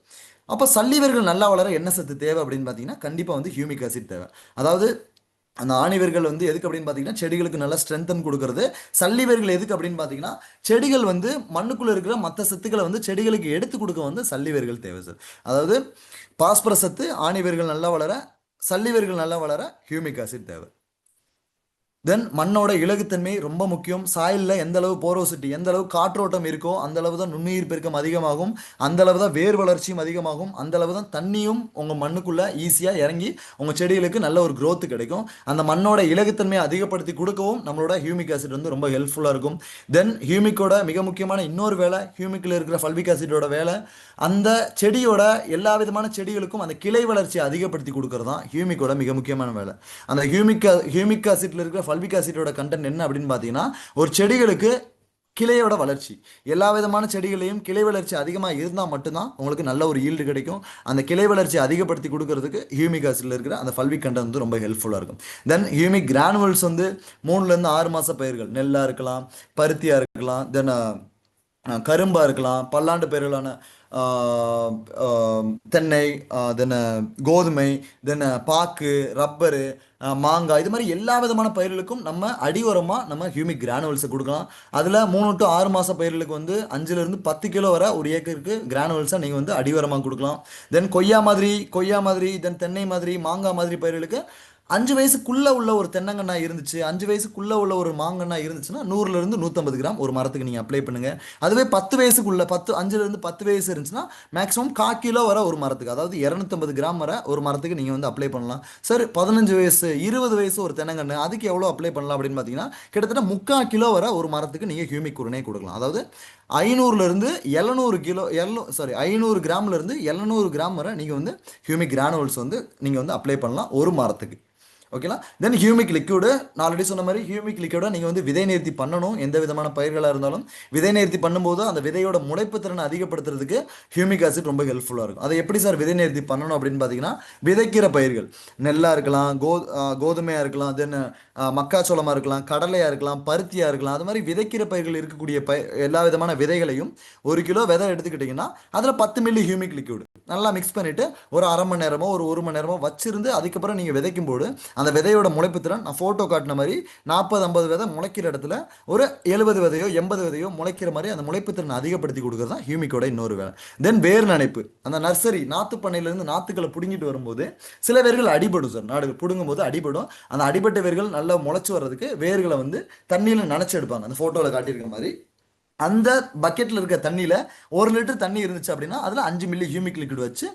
அப்போ சல்லிவேர்கள் நல்லா வளர என்ன சத்து தேவை அப்படின்னு பார்த்தீங்கன்னா கண்டிப்பாக வந்து ஹியூமிக் ஆசிட் தேவை. அதாவது அந்த ஆணிவேர்கள் வந்து எதுக்கு அப்படின்னு பார்த்தீங்கன்னா செடிகளுக்கு நல்லா ஸ்ட்ரென்தன் கொடுக்கறது. சல்லிவேர்கள் எதுக்கு அப்படின்னு பார்த்தீங்கன்னா செடிகள் வந்து மண்ணுக்குள்ள இருக்கிற மற்ற சத்துக்களை வந்து செடிகளுக்கு எடுத்து கொடுக்க வந்து சல்லிவேர்கள் தேவை சார். அதாவது பாஸ்பரஸ் சத்து ஆணிவேர்கள் நல்லா வளர, சல்லிவேர்கள் நல்லா வளர ஹியூமிக் ஆசிட் தேவை. தென் மண்ணோட இலகுத்தன்மை ரொம்ப முக்கியம். சாயிலில் எந்த அளவு போரோசிட்டி, எந்த அளவு காற்றோட்டம் இருக்கோ அந்த அளவு தான் நுண்ணுயிர் பெருக்கம் அதிகமாகும், அந்த அளவு தான் வேர் வளர்ச்சியும் அதிகமாகும், அந்த அளவு தான் தண்ணியும் உங்கள் மண்ணுக்குள்ளே ஈஸியாக இறங்கி உங்கள் செடிகளுக்கு நல்ல ஒரு growth கிடைக்கும். அந்த மண்ணோட இலகுத்தன்மையை அதிகப்படுத்தி கொடுக்கவும் நம்மளோட ஹியூமிக் ஆசிட் வந்து ரொம்ப ஹெல்ப்ஃபுல்லாக இருக்கும். தென் ஹியூமிக்கோட மிக முக்கியமான இன்னொரு வேலை, ஹியூமிக்கில் இருக்கிற ஃபல்விக் ஆசிடோட வேலை அந்த செடியோட எல்லா விதமான செடிகளுக்கும் அந்த கிளை வளர்ச்சியை அதிகப்படுத்தி கொடுக்கறது தான் ஹியூமிக்கோட மிக முக்கியமான வேலை. அந்த ஹியூமிக் ஆசிட்ல இருக்கிற ஃபல்விக் ஆசிட்டோட கண்டென்ட் என்ன அப்படின்னு பார்த்தீங்கன்னா ஒரு செடிகளுக்கு கிளையோட வளர்ச்சி, எல்லா விதமான செடிகளையும் கிளை வளர்ச்சி அதிகமாக இருந்தால் மட்டும்தான் உங்களுக்கு நல்ல ஒரு ஈல்டு கிடைக்கும். அந்த கிளை வளர்ச்சி அதிகப்படுத்தி கொடுக்கறதுக்கு ஹியூமிக் ஆசிட்ல இருக்கிற அந்த ஃபல்விக் கண்டென்ட் வந்து ரொம்ப ஹெல்ப்ஃபுல்லாக இருக்கும். தென் ஹியூமிக் கிரானுவல்ஸ் வந்து 3 to 6 மாத பயிர்கள், நெல்லாக இருக்கலாம், பருத்தியாக இருக்கலாம், தென் கரும்பாக இருக்கலாம், பல்லாண்டு பயிர்களான ஆஹ், தென்னை, தென் கோதுமை, தென் பாக்கு, ரப்பரு, மாங்காய், இது மாதிரி எல்லா விதமான பயிர்களுக்கும் நம்ம அடி உரமாக நம்ம ஹியூமிக் கிரானுவல்ஸை கொடுக்கலாம். அதில் 3 to 6 மாத பயிர்களுக்கு வந்து 5 to 10 கிலோ வரை ஒரு ஏக்கருக்கு கிரானுவல்ஸாக நீங்கள் வந்து அடி உரமாக கொடுக்கலாம். தென் கொய்யா மாதிரி, தென் தென்னை மாதிரி, மாங்காய் மாதிரி பயிர்களுக்கு 5 வயசுக்குள்ள உள்ள ஒரு தென்னங்கண்ணா இருந்துச்சு, 5 வயசுக்குள்ள உள்ள ஒரு மாங்கண்ணா இருந்துச்சுன்னா 100 to 150 கிராம் ஒரு மரத்துக்கு நீங்கள் அப்ளை பண்ணுங்க. அதுவே 10 வயசுக்குள்ள 5 to 10 வயசு இருந்துச்சுன்னா மேக்ஸிமம் 1/4 கிலோ வர ஒரு மரத்துக்கு, அதாவது 250 கிராம் வர ஒரு மரத்துக்கு நீங்கள் வந்து அப்ளை பண்ணலாம். சார் 15 வயசு 20 வயசு ஒரு தென்னங்கண்ணு அதுக்கு எவ்வளோ அப்ளை பண்ணலாம் அப்படின்னு பார்த்தீங்கன்னா கிட்டத்தட்ட 3/4 கிலோ வர ஒரு மரத்துக்கு நீங்கள் ஹியூமிக் குருணை கொடுக்கலாம். அதாவது 500 கிராம்ல இருந்து 700 வரை நீங்கள் வந்து ஹியூமிக் கிரானுவல்ஸ் வந்து நீங்கள் வந்து அப்ளை பண்ணலாம் ஒரு மரத்துக்கு. ஓகேங்களா? தென் ஹியூமிக் லிக்யூடு, நான் ஆல்ரெடி சொன்ன மாதிரி ஹியூமிக் லிக்யூடை நீங்கள் வந்து விதை நேர்த்தி பண்ணணும். எந்த விதமான பயிர்களாக இருந்தாலும் விதை நேர்த்தி பண்ணும்போது அந்த விதையோட முளைப்பு திறனை அதிகப்படுத்துறதுக்கு ஹியூமிக் ஆசிட் ரொம்ப ஹெல்ப்ஃபுல்லாக இருக்கும். அதை எப்படி சார் விதை நேர்த்தி பண்ணணும் அப்படின்னு பார்த்தீங்கன்னா விதைக்கிற பயிர்கள் நெல்லாக இருக்கலாம், கோதுமையாக இருக்கலாம், தென் மக்காச்சோளமாக இருக்கலாம், கடலையாக இருக்கலாம், பருத்தியாக இருக்கலாம், அது மாதிரி விதைக்கிற பயிர்கள் இருக்கக்கூடிய எல்லா விதமான விதைகளையும் 1 கிலோ விதை எடுத்துக்கிட்டிங்கன்னா அதில் 10 மில்லி ஹியூமிக் லிக்யூடு நல்லா மிக்ஸ் பண்ணிவிட்டு ஒரு அரை மணி நேரமோ ஒரு 1 மணி நேரமோ வச்சிருந்து அதுக்கப்புறம் நீங்கள் விதைக்கும் போது அந்த விதையோட முளைப்பு திறன் நான் ஃபோட்டோ காட்டின மாதிரி 40-50 விதை முளைக்கிற இடத்துல ஒரு 70 விதையோ 80 விதையோ முளைக்கிற மாதிரி அந்த முளைப்பு திறன் அதிகப்படுத்தி கொடுக்குறது தான் ஹியூமிக்கோட இன்னொரு வேலை. தென் வேர் நனைப்பு, அந்த நர்சரி நாற்று பண்ணையிலேருந்து நாற்றுக்களை பிடுங்கிட்டு வரும்போது சில வேர்கள் அடிபடும் சார், நாடு பிடுங்கும் போது அடிபடும். அந்த அடிபட்ட வேர்கள் நல்லா முளைச்சி வர்றதுக்கு வேர்களை வந்து தண்ணியில் நனைச்சி எடுப்பாங்க. அந்த ஃபோட்டோவில் காட்டியிருக்க மாதிரி அந்த பக்கெட்டில் இருக்க தண்ணியில் 1 லிட்டர் தண்ணி இருந்துச்சு அப்படின்னா அதில் 5 மில்லி ஹியூமிக் லிக்விட் வச்சு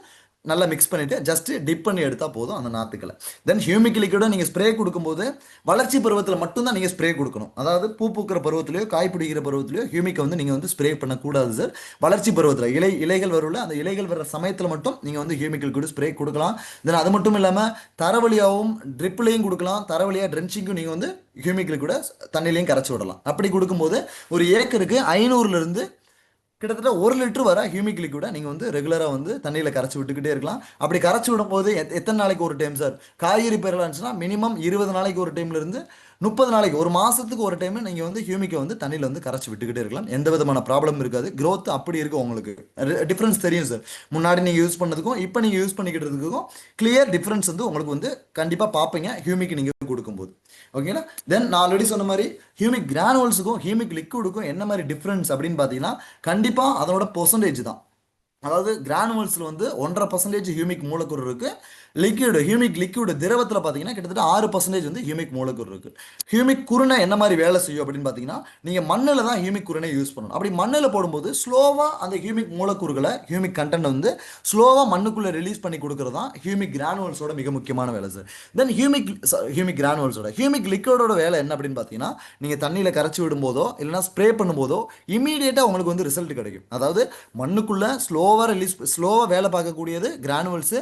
நல்லா மிக்ஸ் பண்ணிவிட்டு ஜஸ்ட் டிப் பண்ணி எடுத்தால் போதும் அந்த நாற்றுக்களை. தென் ஹியூமிக் லிக்விடை நீங்கள் ஸ்ப்ரே கொடுக்கும்போது வளர்ச்சி பருவத்தில் மட்டும்தான் நீங்கள் ஸ்ப்ரே கொடுக்கணும். அதாவது பூ பூக்கிற பருவத்திலையோ காய் பிடிக்கிற பருவத்திலையோ ஹியூமிக்கை வந்து நீங்கள் வந்து ஸ்ப்ரே பண்ணக்கூடாது சார். வளர்ச்சி பருவத்தில் இலைகள் வரும்ல, அந்த இலைகள் வர சமயத்தில் மட்டும் நீங்கள் வந்து ஹியூமிக் லிக்விட் ஸ்ப்ரே கொடுக்கலாம். தென் அது மட்டும் இல்லாமல் தரவழியாகவும் ட்ரிப்லையும் கொடுக்கலாம், தரவழியாக ட்ரென்ச்சிங்கும் நீங்கள் வந்து ஹியூமிக் லிக்விடை தண்ணிலையும் கரைச்சி விடலாம். அப்படி கொடுக்கும்போது ஒரு ஏக்கருக்கு 500 கிட்டத்தட்ட 1 லிட்டர் வர ஹியூமிக் லிக்விடை நீங்கள் வந்து ரெகுலராக வந்து தண்ணியில் கரைச்சி விட்டுக்கிட்டே இருக்கலாம். அப்படி கரைச்சி விடும்போது எத்தனை நாளைக்கு ஒரு டைம் சார்? காய்கறி பயிரெலாம் இருந்துச்சுன்னா மினிமம் 20 நாளைக்கு ஒரு டைம்லேருந்து 30 நாளைக்கு, ஒரு மாதத்துக்கு ஒரு டைம் நீங்கள் வந்து ஹியூமிக்கை வந்து தண்ணியில் வந்து கரைச்சி விட்டுக்கிட்டே இருக்கலாம். எந்த விதமான ப்ராப்ளம் இருக்காது. க்ரோத் அப்படி இருக்கும். உங்களுக்கு டிஃப்ரென்ஸ் தெரியும் சார். முன்னாடி நீங்கள் யூஸ் பண்ணதுக்கும் இப்போ நீங்கள் யூஸ் பண்ணிக்கிட்டதுக்கும் கிளியர் டிஃப்ரென்ஸ் வந்து உங்களுக்கு வந்து கண்டிப்பாக பார்ப்பீங்க ஹியூமிக் நீங்கள் கொடுக்கும்போது. ஓகேங்களா? தென் நான் ஆல்ரெடி சொன்ன மாதிரி ஹியூமிக் கிரானுவல்ஸுக்கும் ஹியூமிக் லிக்விடுக்கும் என்ன மாதிரி டிஃப்ரென்ஸ் அப்படின்னு பார்த்தீங்கன்னா கண்டிப்பாக அதோட பெர்சன்டேஜ் தான். அதாவது கிரானுவல்ஸில் வந்து 1.5% ஹியூமிக் மூலக்கூறு இருக்குது. ஹியூமிக் லிக்விட் திரவத்தில் பார்த்தீங்கன்னா கிட்டத்தட்ட 6% வந்து ஹியூமிக் மூலக்கூறு இருக்குது. ஹியூமிக் குருணை என்ன மாதிரி வேலை செய்யும் அப்படின்னு பார்த்தீங்கன்னா நீங்கள் மண்ணில் தான் ஹியூமிக் குருணை யூஸ் பண்ணணும். அப்படி மண்ணில் போடும்போது ஸ்லோவாக அந்த ஹியூமிக் மூலக்கூறுகளை ஹியூமிக் கண்டென்ட் வந்து ஸ்லோவாக மண்ணுக்குள்ளே ரிலீஸ் பண்ணி கொடுக்குறது தான் ஹியூமிக் கிரானுவல்ஸோட மிக முக்கியமான வேலை சார். தென் ஹியூமிக் கிரானுவல்ஸோட ஹியூமிக் லிக்விடோட வேலை என்ன அப்படின்னு பார்த்தீங்கன்னா நீங்கள் தண்ணியில் கரைச்சி விடும்போதோ இல்லைனா ஸ்ப்ரே பண்ணும்போதோ இமீடியட்டாக உங்களுக்கு வந்து ரிசல்ட் கிடைக்கும். அதாவது மண்ணுக்குள்ளே ஸ்லோவாக வேலை பார்க்கக்கூடியது கிரானுவல்ஸு.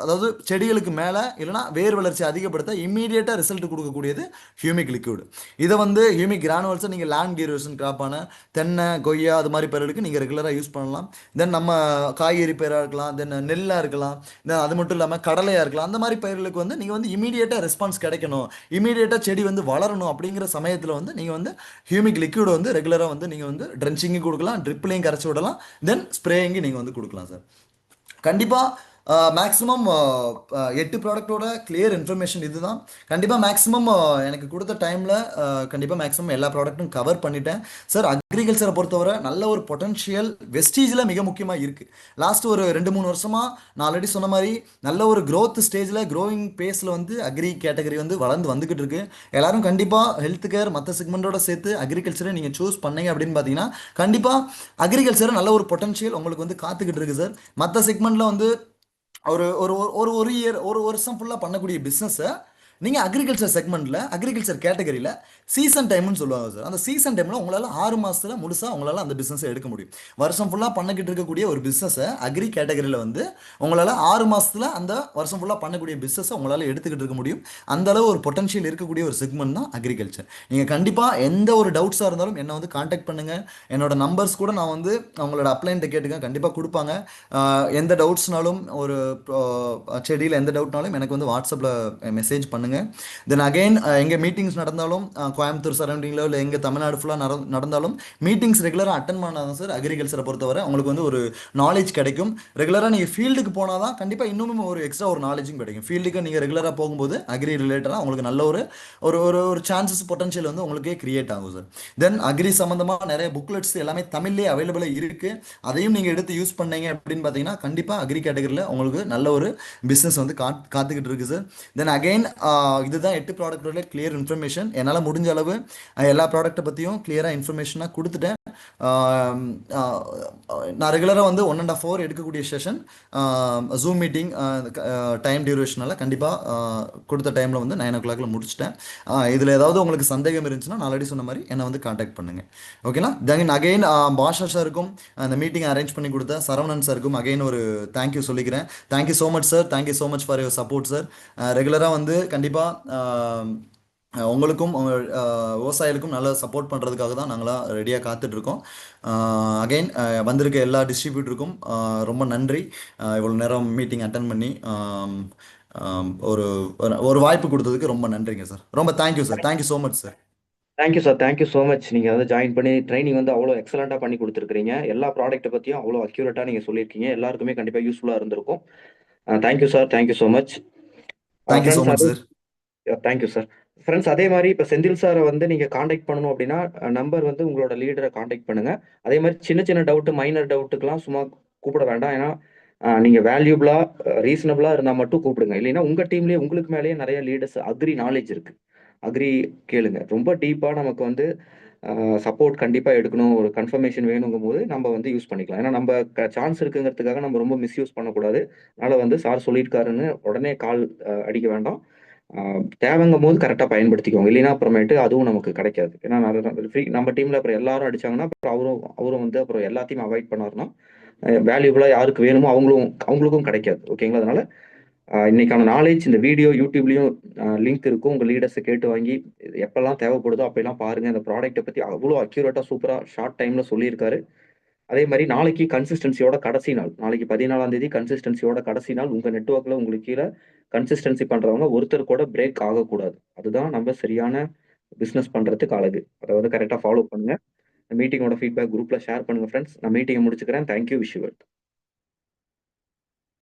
அதாவது அதாவது செடிகளுக்கு மேலே இல்லைனா வேர் வளர்ச்சி அதிகப்படுத்த இம்மீடியட்டாக ரிசல்ட் கொடுக்கக்கூடியது ஹியூமிக் லிக்விட். இதை வந்து ஹியூமிக் கிரானுவல்ஸை நீங்கள் லேண்ட் கியூரேஷன் கிராப்பான தென்னை, கொய்யா அது மாதிரி பயிர்களுக்கு நீங்கள் ரெகுலராக யூஸ் பண்ணலாம். தென் நம்ம காய்கறி பயிராக இருக்கலாம், தென் நெல்லாக இருக்கலாம், தென் அது மட்டும் இல்லாமல் கடலையாக இருக்கலாம். அந்த மாதிரி பயிர்களுக்கு வந்து நீங்கள் வந்து இமீடியட்டாக ரெஸ்பான்ஸ் கிடைக்கணும், இமீடியட்டாக செடி வந்து வளரணும் அப்படிங்கிற சமயத்தில் வந்து நீங்கள் வந்து ஹியூமிக் லிக்விட் வந்து ரெகுலராக வந்து நீங்கள் வந்து ட்ரென்ச்சிங்கும் கொடுக்கலாம், ட்ரிப்லையும் கரைச்சி விடலாம், தென் ஸ்ப்ரேயிங்கும் நீங்கள் வந்து கொடுக்கலாம் சார். கண்டிப்பாக மேக்ஸிமம் 8 ப்ராடக்டோட கிளியர் இன்ஃபர்மேஷன் இதுதான். கண்டிப்பாக மேக்ஸிமம் எனக்கு கொடுத்த டைமில் கண்டிப்பாக மேக்ஸிமம் எல்லா ப்ராடக்ட்டும் கவர் பண்ணிட்டேன் சார். அக்ரிகல்ச்சரை பொறுத்தவரை நல்ல ஒரு பொட்டன்ஷியல் வெஸ்டீஜில் மிக முக்கியமாக இருக்குது. லாஸ்ட் ஒரு 2-3 வருஷமாக நான் ஆல்ரெடி சொன்ன மாதிரி நல்ல ஒரு க்ரோத் ஸ்டேஜில் க்ரோவிங் பேஸில் வந்து அக்ரி கேட்டகரி வந்து வளர்ந்து வந்துக்கிட்டு இருக்கு. எல்லாரும் கண்டிப்பாக ஹெல்த் கேர் மற்ற செக்மெண்ட்டோட சேர்த்து அக்ரிகல்ச்சரை நீங்கள் சூஸ் பண்ணீங்க அப்படின்னு பார்த்தீங்கன்னா கண்டிப்பாக அக்ரிகல்ச்சர் நல்ல ஒரு பொட்டன்ஷியல் உங்களுக்கு வந்து காத்துக்கிட்டு இருக்கு சார். மற்ற செக்மெண்ட்டில் வந்து ஒரு ஒரு ஒரு ஒரு இயர் ஒரு வருஷம் ஃபுல்லாக பண்ணக்கூடிய பிஸ்னஸை நீங்கள் அக்ரிகல்ச்சர் செக்மெண்ட்டில் அக்ரிகல்ச்சர் கேட்டகரியில் சீசன் டைம்னு சொல்லுவாங்க சார். அந்த சீசன் டைமில் உங்களால் 6 மாதத்தில் முழுசாக உங்களால் அந்த பிஸ்னஸை எடுக்க முடியும். வருஷம் ஃபுல்லாக பண்ணிக்கிட்டு இருக்கக்கூடிய ஒரு பிஸ்னஸை அக்ரி கேட்டகரியில் வந்து உங்களால் 6 மாதத்தில் அந்த வருஷம் ஃபுல்லாக பண்ணக்கூடிய பிஸ்னஸை உங்களால் எடுத்துக்கிட்டு இருக்க முடியும். அந்தளவு ஒரு பொட்டன்ஷியல் இருக்கக்கூடிய ஒரு செக்மெண்ட் தான் அக்ரிகல்ச்சர். நீங்கள் கண்டிப்பாக எந்த ஒரு டவுட்ஸாக இருந்தாலும் என்னை வந்து காண்டாக்ட் பண்ணுங்கள். என்னோட நம்பர்ஸ் கூட நான் வந்து அவங்களோட அப்ளைன்ட்டு கேட்டுக்கேன், கண்டிப்பாக கொடுப்பாங்க. எந்த டவுட்ஸ்னாலும் ஒரு செடியில் எந்த டவுட்னாலும் எனக்கு வந்து வாட்ஸ்அப்பில் மெசேஜ் பண்ணுங்கள். தென் அகைன் எங்கே மீட்டிங்ஸ் நடந்தாலும் கோயம்புத்தூர் சரௌண்டிங்கில் இல்லை எங்கள் தமிழ்நாடு ஃபுல்லாக நடந்தாலும் மீட்டிங்ஸ் ரெகுலராக அட்டன் பண்ணாதான் சார் அக்ரிகல்ச்சரை பொறுத்தவரை உங்களுக்கு வந்து ஒரு நாலேஜ் கிடைக்கும். ரெகுலராக நீங்கள் ஃபீல்டுக்கு போனால் தான் கண்டிப்பாக இன்னும் ஒரு எக்ஸ்ட்ரா ஒரு நாலேஜும் கிடைக்கும். ஃபீல்டுக்கு நீங்கள் ரெகுலராக போகும்போது அக்ரி ரிலேட்டடாக உங்களுக்கு நல்ல ஒரு ஒரு ஒரு ஒரு சான்சஸ் பொட்டன்ஷியல் வந்து உங்களுக்கே கிரியேட் ஆகும் சார். தென் அக்ரி சம்மந்தமாக நிறைய புக்லெட்ஸ் எல்லாமே தமிழ்லேயே அவைலபிளாக இருக்குது. அதையும் நீங்கள் எடுத்து யூஸ் பண்ணீங்க அப்படின்னு பார்த்தீங்கன்னா கண்டிப்பாக அக்ரி கேட்டகரியில் உங்களுக்கு நல்ல ஒரு பிஸ்னஸ் வந்து காத்துக்கிட்டு இருக்குது சார். தென் அகைன் இதுதான் 8 ப்ராடக்டோட கிளியர் இன்ஃபர்மேஷன். என்னால் முடிஞ்ச அளவு எல்லா ப்ராடக்ட்டை பற்றியும் கிளியராக இன்ஃபர்மேஷனாக கொடுத்துட்டேன். நான் ரெகுலராக வந்து 1.5 hour எடுக்கக்கூடிய செஷன் ஜூம் மீட்டிங் டைம் டியூரேஷனால் கண்டிப்பாக கொடுத்த டைமில் வந்து 9 o'clock முடிச்சிட்டேன். இதில் ஏதாவது உங்களுக்கு சந்தேகம் இருந்துச்சுன்னா நான் ஆல்ரெடி சொன்ன மாதிரி என்னை வந்து காண்டாக்ட் பண்ணுங்கள். ஓகேனா? தென் அகெயின் பாஷா சாருக்கும் அந்த மீட்டிங் அரேஞ்ச் பண்ணி கொடுத்த சரவணன் சாருக்கும் அகெயின் ஒரு தேங்க்யூ சொல்லிக்கிறேன். Thank you so much sir, thank you so much for your support sir. ரெகுலராக வந்து கண்டிப்பாக உங்களுக்கும் விவசாயிகளுக்கும் நல்லா சப்போர்ட் பண்ணுறதுக்காக தான் நாங்களாம் ரெடியாக காத்துட்ருக்கோம். அகெயின் வந்திருக்க எல்லா டிஸ்ட்ரிபியூட்டருக்கும் ரொம்ப நன்றி. இவ்வளோ நேரம் மீட்டிங் அட்டன் பண்ணி ஒரு ஒரு வாய்ப்பு கொடுத்ததுக்கு ரொம்ப நன்றிங்க சார். ரொம்ப thank you sir, thank you so much sir. Thank you sir, thank you so much. நீங்கள் வந்து ஜாயின் பண்ணி ட்ரைனிங் வந்து அவ்வளோ எக்ஸலண்ட்டாக பண்ணி கொடுத்துருக்கீங்க. எல்லா ப்ராடக்ட்டை பற்றியும் அவ்வளோ அக்யூரேட்டாக நீங்கள் சொல்லியிருக்கீங்க. எல்லாருக்குமே கண்டிப்பாக யூஸ்ஃபுல்லாக இருந்திருக்கும். Thank you sir, thank you so much. Thank you so friends much அது சார். Thank you sir. ஃப்ரெண்ட்ஸ் அதே மாதிரி இப்போ செந்தில் சாரை வந்து நீங்கள் காண்டாக்ட் பண்ணணும் அப்படின்னா நம்பர் வந்து உங்களோட லீடரை காண்டாக்ட் பண்ணுங்கள். அதே மாதிரி சின்ன சின்ன டவுட்டு, மைனர் டவுட்டுக்கெல்லாம் சும்மா கூப்பிட வேண்டாம். ஏன்னா நீங்கள் வேல்யூபிளாக ரீசனபிளாக இருந்தால் மட்டும் கூப்பிடுங்க. இல்லைன்னா உங்கள் டீம்லேயே உங்களுக்கு மேலேயே நிறைய லீடர்ஸ் அக்ரி நாலேஜ் இருக்குது, அக்ரி கேளுங்க. ரொம்ப டீப்பாக நமக்கு வந்து சப்போர்ட் கண்டிப்பாக எடுக்கணும், ஒரு கன்ஃபர்மேஷன் வேணுங்கும் போது நம்ம வந்து யூஸ் பண்ணிக்கலாம். ஏன்னா நம்ம சான்ஸ் இருக்குங்கிறதுக்காக நம்ம ரொம்ப மிஸ்யூஸ் பண்ணக்கூடாது. அதனால் வந்து சார் சொல்லியிருக்காருன்னு உடனே கால் அடிக்க வேண்டாம். தேவைங்கும் போது கரெக்டாக பயன்படுத்திக்கோங்க. இல்லைன்னா அப்புறமேட்டு அதுவும் நமக்கு கிடைக்காது. ஏன்னா ஃப்ரீ நம்ம டீமில் அப்புறம் எல்லாரும் அடிச்சாங்கன்னா அப்புறம் அவரும் வந்து அப்புறம் எல்லாத்தையும் அவாய்ட் பண்ணாருன்னா வேல்யூபிளாக யாருக்கு வேணுமோ அவங்களுக்கும் கிடைக்காது. ஓகேங்களா? அதனால இன்னைக்கான நாலேஜ் இந்த வீடியோ யூடியூப்லேயும் லிங்க் இருக்கும். உங்கள் லீடர்ஸை கேட்டு வாங்கி எப்பெல்லாம் தேவைப்படுதோ அப்பெல்லாம் பாருங்கள். அந்த ப்ராடக்ட்டை பற்றி அவ்வளோ அக்யூரேட்டாக சூப்பராக ஷார்ட் டைமில் சொல்லியிருக்காரு. அதே மாதிரி நாளைக்கு கன்சிஸ்டன்சியோட கடைசி நாள், நாளைக்கு 14ஆம் தேதி கன்சிஸ்டன்சியோட கடைசி நாள். உங்கள் நெட்ஒர்க்கில் உங்களுக்கு கீழே கன்சிஸ்டன்சி பண்ணுறவங்க ஒருத்தர் கூட பிரேக் ஆகக்கூடாது. அதுதான் நம்ம சரியான பிஸ்னஸ் பண்ணுறதுக்கு அழகு. அதை வந்து கரெக்டாக ஃபாலோ பண்ணுங்கள். மீட்டிங்கோட ஃபீட்பேக் குரூப்பில் ஷேர் பண்ணுங்கள் ஃப்ரெண்ட்ஸ். நான் மீட்டிங்கை முடிச்சுக்கிறேன். Thank you, wish you well.